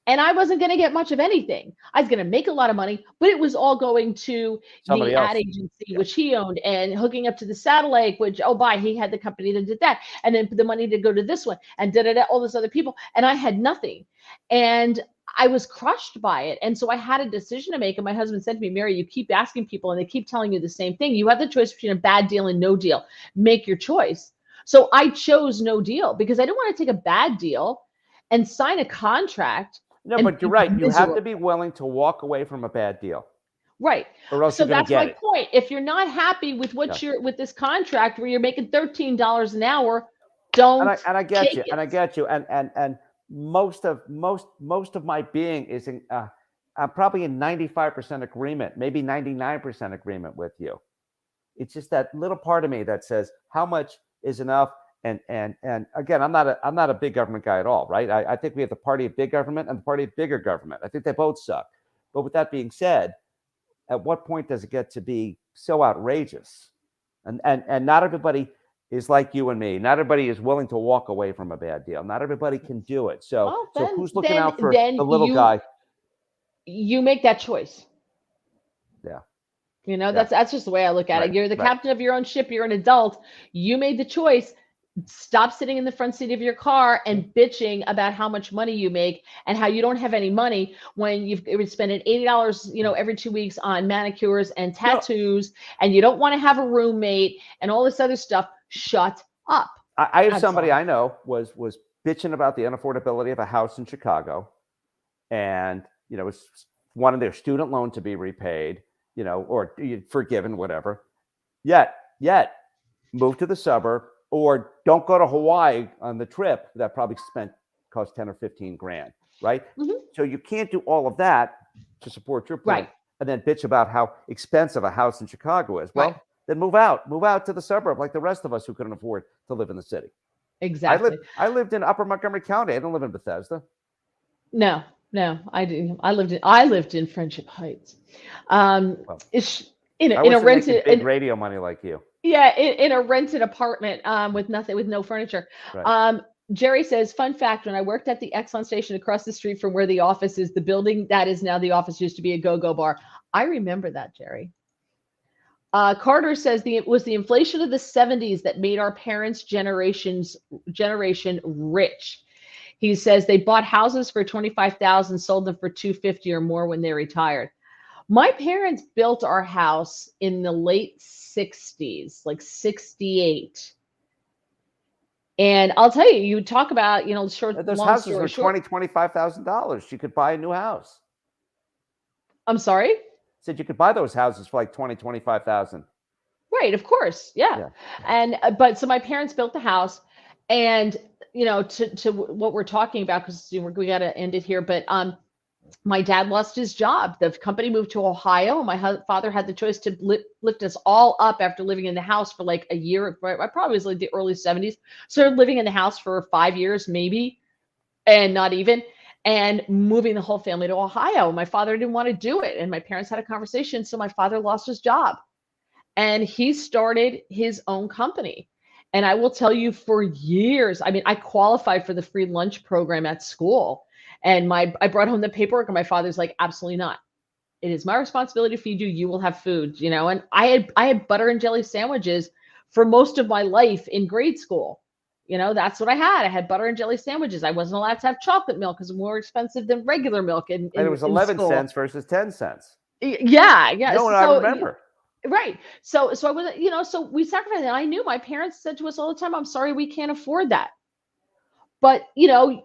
And I wasn't going to get much of anything. I was going to make a lot of money, but it was all going to somebody the else. Ad agency, which he owned, and hooking up to the satellite, which, he had the company that did that. And then the money to go to this one and all those other people. And I had nothing. And I was crushed by it. And so I had a decision to make. And my husband said to me, Mary, you keep asking people and they keep telling you the same thing. You have the choice between a bad deal and no deal. Make your choice. So I chose no deal because I didn't want to take a bad deal and sign a contract. No, but you're right. You have to be willing to walk away from a bad deal. Right. Or else so you're that's my point. If you're not happy with what with this contract where you're making $13 an hour, don't. And I get you. And I get you. And most of my being is I'm probably in 95% agreement, maybe 99% agreement with you. It's just that little part of me that says how much is enough. And again, I'm not a big government guy at all, right? I think we have the party of big government and the party of bigger government. I think they both suck. But with that being said, at what point does it get to be so outrageous? And not everybody is like you and me. Not everybody is willing to walk away from a bad deal. Not everybody can do it. So who's looking out for the little guy? You make that choice. Yeah. That's just the way I look at it. You're the captain of your own ship. You're an adult. You made the choice. Stop sitting in the front seat of your car and bitching about how much money you make and how you don't have any money when you've been spending $80, every 2 weeks on manicures and tattoos, and you don't want to have a roommate and all this other stuff. Shut up. I have somebody I know was bitching about the unaffordability of a house in Chicago, and it's wanting their student loan to be repaid, or forgiven, whatever. Yet move to the suburb, or don't go to Hawaii on the trip that probably cost 10 or 15 grand, right? Mm-hmm. So you can't do all of that to support your point, and then bitch about how expensive a house in Chicago is. Well, then move out to the suburb like the rest of us who couldn't afford to live in the city. Exactly. I lived in Upper Montgomery County. I didn't live in Bethesda. No, I didn't. I lived in Friendship Heights. It's in a rented big radio money like you. Yeah, in a rented apartment with no furniture. Right. Jerry says, fun fact, when I worked at the Exxon station across the street from where the office is, the building that is now the office used to be a go-go bar. I remember that, Jerry. Carter says it was the inflation of the 70s that made our parents' generation rich. He says they bought houses for $25,000, sold them for $250 or more when they retired. My parents built our house in the late 60s, like 68. And I'll tell you, you talk about, those houses were $25,000. You could buy a new house. I'm sorry? Said you could buy those houses for like $25,000. Right, of course. Yeah. And but so my parents built the house, and to what we're talking about, because we got to end it here, but my dad lost his job. The company moved to Ohio. My father had the choice to lift us all up after living in the house for like a year. I probably was like the early 70s. Started living in the house for 5 years, maybe, and not even, and moving the whole family to Ohio. My father didn't want to do it. And my parents had a conversation. So my father lost his job, and he started his own company. And I will tell you, for years, I mean, I qualified for the free lunch program at school. And I brought home the paperwork, and my father's like, absolutely not. It is my responsibility to feed you. You will have food, And I had butter and jelly sandwiches for most of my life in grade school. That's what I had. I had butter and jelly sandwiches. I wasn't allowed to have chocolate milk because it's more expensive than regular milk. And it was 11 cents versus 10 cents. Yeah. No, I remember. Right. So I was, so we sacrificed. And I knew my parents said to us all the time, I'm sorry, we can't afford that. But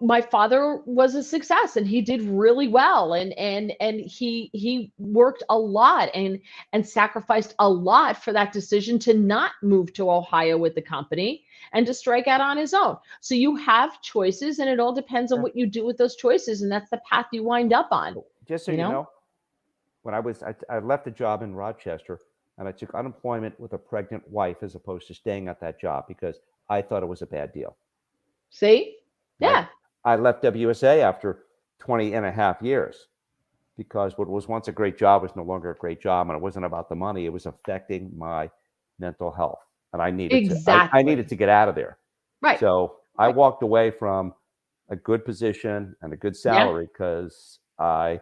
my father was a success, and he did really well, and he worked a lot and sacrificed a lot for that decision to not move to Ohio with the company and to strike out on his own. So you have choices, and it all depends on what you do with those choices, and that's the path you wind up on. Just so you know, when I left a job in Rochester, and I took unemployment with a pregnant wife as opposed to staying at that job because I thought it was a bad deal. See? Yeah. I left WSA after 20 and a half years because what was once a great job was no longer a great job, and it wasn't about the money. It was affecting my mental health, and I needed to get out of there. Right. So I walked away from a good position and a good salary because I've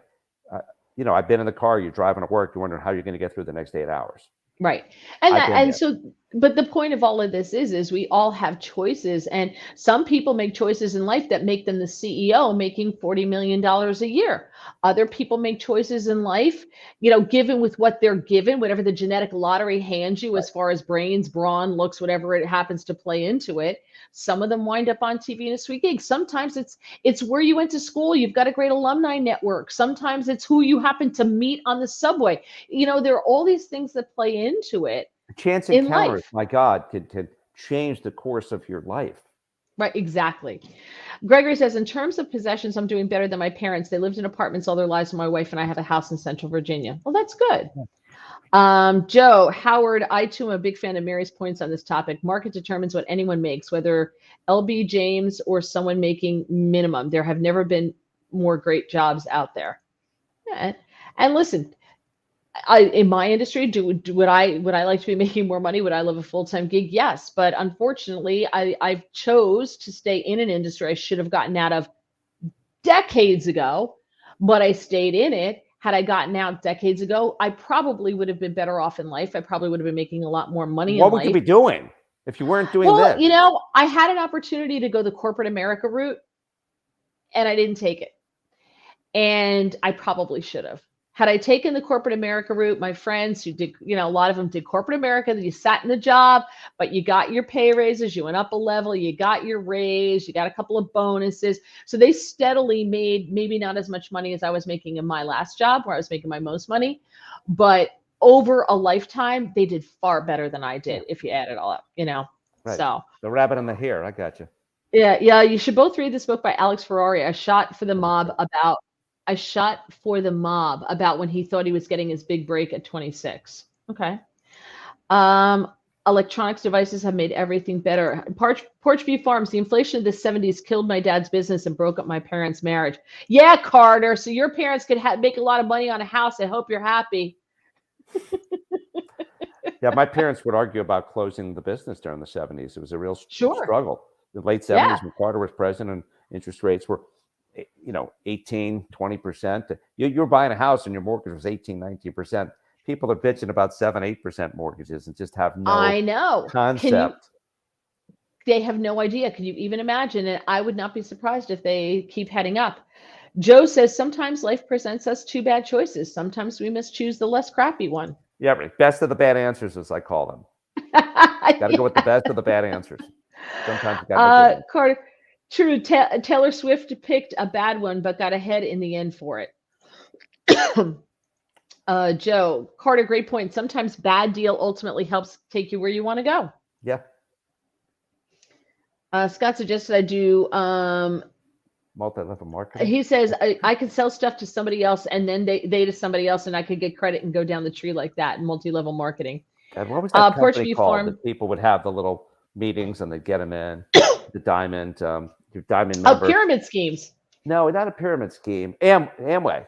been in the car. You're driving to work. You're wondering how you're going to get through the next 8 hours. Right. But the point of all of this is we all have choices, and some people make choices in life that make them the CEO making $40 million a year. Other people make choices in life, given with what they're given, whatever the genetic lottery hands you as far as brains, brawn, looks, whatever it happens to play into it. Some of them wind up on TV in a sweet gig. Sometimes it's where you went to school. You've got a great alumni network. Sometimes it's who you happen to meet on the subway. There are all these things that play into it. Chance encounters, my God, could change the course of your life. Right, exactly. Gregory says, in terms of possessions, I'm doing better than my parents. They lived in apartments all their lives, and my wife and I have a house in Central Virginia. Well, that's good. Joe, Howard, I too am a big fan of Mary's points on this topic. Market determines what anyone makes, whether LB James or someone making minimum. There have never been more great jobs out there. Yeah. And listen, in my industry, would I like to be making more money? Would I love a full-time gig? Yes, but unfortunately, I chose to stay in an industry I should have gotten out of decades ago, but I stayed in it. Had I gotten out decades ago, I probably would have been better off in life. I probably would have been making a lot more money in life. What would you be doing? If you weren't doing Well, this. I had an opportunity to go the corporate America route and I didn't take it. And I probably should have. Had I taken the corporate America route, my friends who did, a lot of them did corporate America, you sat in the job, but you got your pay raises, you went up a level, you got your raise, you got a couple of bonuses. So they steadily made maybe not as much money as I was making in my last job where I was making my most money, but over a lifetime, they did far better than I did if you add it all up, Right. So the rabbit in the hare. I got you. Yeah. You should both read this book by Alex Ferrari. I shot for the mob about when he thought he was getting his big break at 26. Okay. Electronics devices have made everything better. Porchview Farms, the inflation of the 70s killed my dad's business and broke up my parents' marriage. Yeah, Carter. So your parents could make a lot of money on a house. I hope you're happy. Yeah, my parents would argue about closing the business during the 70s. It was a real struggle. The late 70s when Carter was president and interest rates were 18, 20%. You're buying a house and your mortgage was 18, 19%. People are bitching about 7, 8% mortgages and just have no concept. They have no idea. Can you even imagine it? I would not be surprised if they keep heading up. Joe says, sometimes life presents us two bad choices. Sometimes we must choose the less crappy one. Yeah, right. Best of the bad answers, as I call them. Got to go with the best of the bad answers. Sometimes you got to Carter, true. Taylor Swift picked a bad one, but got ahead in the end for it. Joe, Carter, great point. Sometimes bad deal ultimately helps take you where you want to go. Yeah. Scott suggested I do multi-level marketing. He says I could sell stuff to somebody else and then they to somebody else and I could get credit and go down the tree like that in multi-level marketing. God, what was that company called that people would have the little meetings and they'd get them in? The diamond, your diamond member. Pyramid schemes. No, not a pyramid scheme. Amway,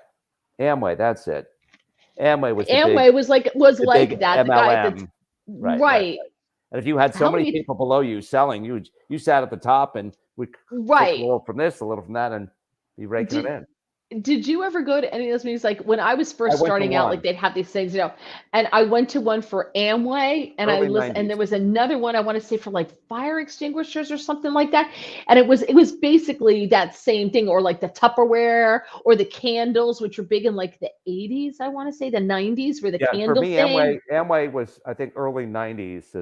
that's it. Amway was like that. MLM. The guy that's right. And if you had so many people below you selling, you sat at the top and would take a little from this, a little from that, and be raking it in. Did you ever go to any of those meetings? Like when I was first starting out, like they'd have these things, and I went to one for Amway and I listened, and there was another one I want to say for like fire extinguishers or something like that. And it was basically that same thing, or like the Tupperware or the candles, which were big in like the 80s, I want to say the 90s, where the candle for me, thing. Amway was, I think, early 90s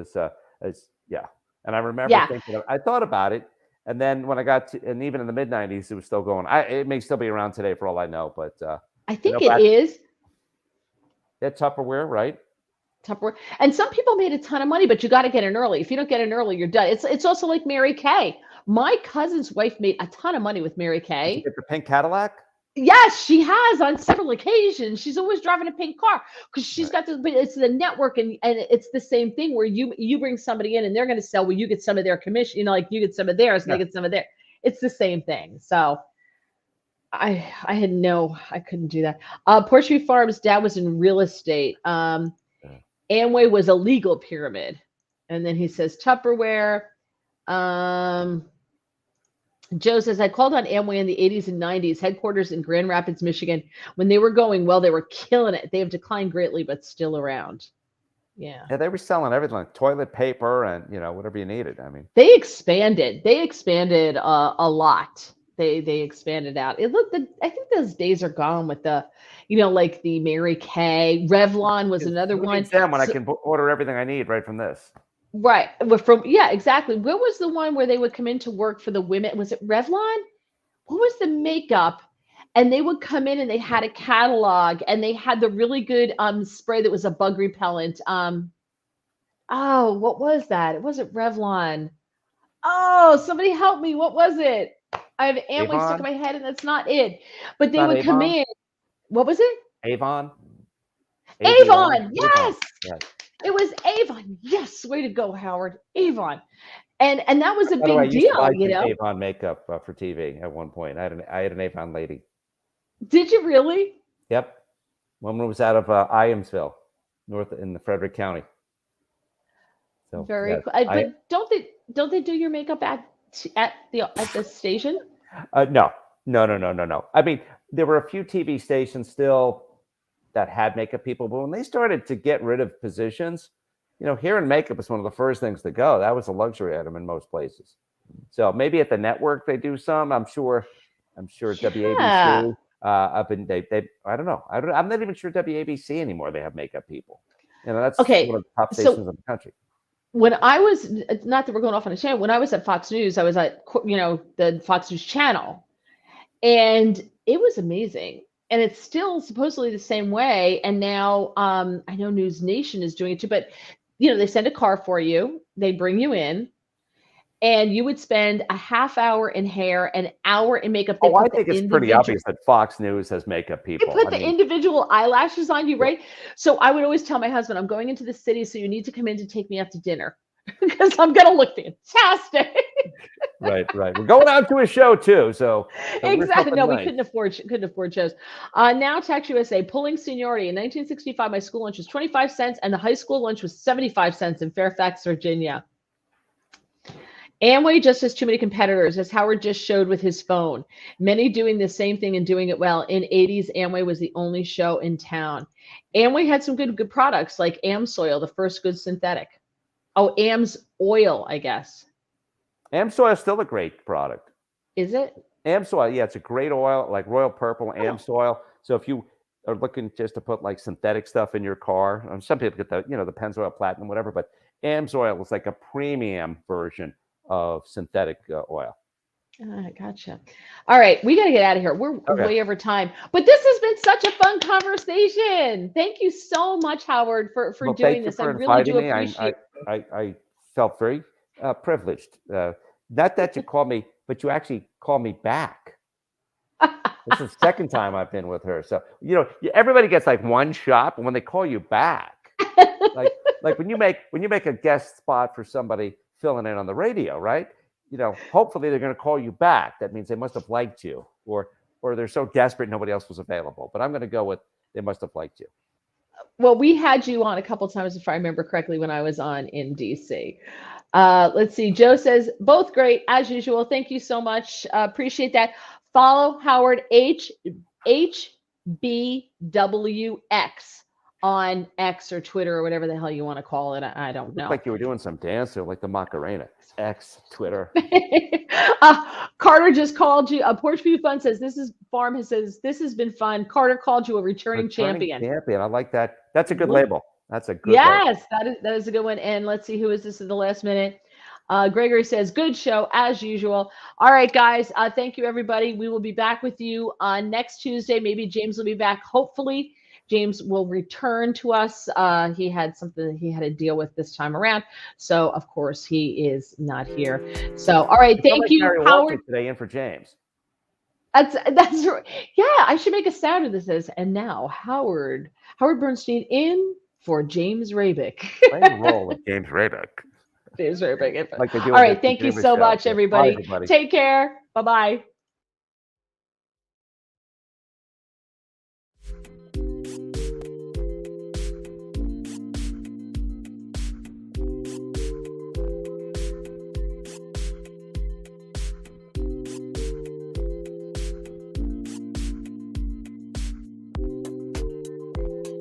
and I remember thinking, I thought about it. And then when I got to, and even in the mid 90s, it was still going. It may still be around today for all I know, but I think it is. That Tupperware, right? Tupperware. And some people made a ton of money, but you got to get in early. If you don't get in early, you're done. It's also like Mary Kay. My cousin's wife made a ton of money with Mary Kay. Did you get the pink Cadillac? Yes, she has on several occasions. She's always driving a pink car because she's got this. But it's the network, and it's the same thing where you bring somebody in and they're going to sell. Well, you get some of their commission. Like you get some of theirs, and they get some of theirs. It's the same thing. So I couldn't do that. Porchview Farms' dad was in real estate. Amway was a legal pyramid, and then he says Tupperware. Joe says, I called on Amway in the 80s and 90s, headquarters in Grand Rapids, Michigan. When they were going well, they were killing it. They have declined greatly, but still around. Yeah. Yeah, they were selling everything, like toilet paper and, whatever you needed. I mean, they expanded a lot. They expanded out. I think those days are gone with the, like the Mary Kay. Revlon was another one. When I can order everything I need right from this. Right. Exactly. What was the one where they would come in to work for the women? Was it Revlon? What was the makeup? And they would come in and they had a catalog and they had the really good spray that was a bug repellent. What was that? It wasn't Revlon. Oh, somebody help me. What was it? I have Amway stuck in my head and that's not it. But they would come in. What was it? Avon. Yes. It was Avon. Yes, way to go, Howard. Avon, and that was a big deal. Avon makeup for TV at one point. I had an Avon lady. Did you really? Yep. One was out of Iamsville, north in the Frederick County. So very cool. But don't they do your makeup at the station? No. I mean, there were a few TV stations still that had makeup people, but when they started to get rid of positions, hair and makeup is one of the first things to go. That was a luxury item in most places. So maybe at the network they do some. I'm sure WABC. I've been I don't know. I'm not even sure WABC anymore. They have makeup people. That's Okay, one of the top stations in the country. When I was, not that we're going off on a channel, when I was at Fox News, I was at, the Fox News channel, and it was amazing. And it's still supposedly the same way. And now I know News Nation is doing it too, but they send a car for you, they bring you in, and you would spend a half hour in hair, an hour in makeup. I think it's pretty obvious that Fox News has makeup people. They put the individual eyelashes on you, right? So I would always tell my husband, I'm going into the city, so you need to come in to take me out to dinner because I'm going to look fantastic. Right. We're going out to a show too, so exactly. No, we couldn't afford shows. Now Tax USA, pulling seniority. In 1965, my school lunch was 25 cents, and the high school lunch was 75 cents in Fairfax, Virginia. Amway just has too many competitors, as Howard just showed with his phone. Many doing the same thing and doing it well. In 80s, Amway was the only show in town. Amway had some good products like Amsoil, the first good synthetic. Oh, Amsoil, I guess. Amsoil is still a great product. Is it? Amsoil, yeah, it's a great oil, like Royal Purple, Amsoil. So if you are looking just to put like synthetic stuff in your car, some people get the Pennzoil Platinum, whatever, but Amsoil is like a premium version of synthetic oil. Gotcha. All right, we got to get out of here. We're way over time, but this has been such a fun conversation. Thank you so much, Howard, for doing this. I really do appreciate. I felt very privileged. Not that you called me, but you actually called me back. This is the second time I've been with her. So everybody gets like one shot, but when they call you back, like when you make a guest spot for somebody filling in on the radio, right? Hopefully they're going to call you back. That means they must have liked you, or they're so desperate nobody else was available. But I'm going to go with they must have liked you. Well, we had you on a couple of times, if I remember correctly, when I was on in DC. Let's see. Joe says, both great as usual. Thank you so much. Appreciate that. Follow Howard HBWX on X or Twitter or whatever the hell you want to call it. I don't know. Like you were doing some dance or like the Macarena. X, Twitter. Carter just called you. Porch View Fun says, this has been fun. Carter called you a returning champion. I like that. That's a good label. That's a good label. That is a good one. And let's see, who is this in the last minute? Gregory says, good show as usual. All right, guys. Thank you, everybody. We will be back with you on next Tuesday. Maybe James will be back. Hopefully, James will return to us. He had something he had to deal with this time around. So, of course, he is not here. So, all right. Thank you, Howard. Today in for James. That's right. Yeah, I should make a sound that says, and now Howard Bernstein in for James Rabick. Play a role with James Rabick. James Rabick. Like they do. All right. Thank you so much, everybody. Take care. Bye-bye.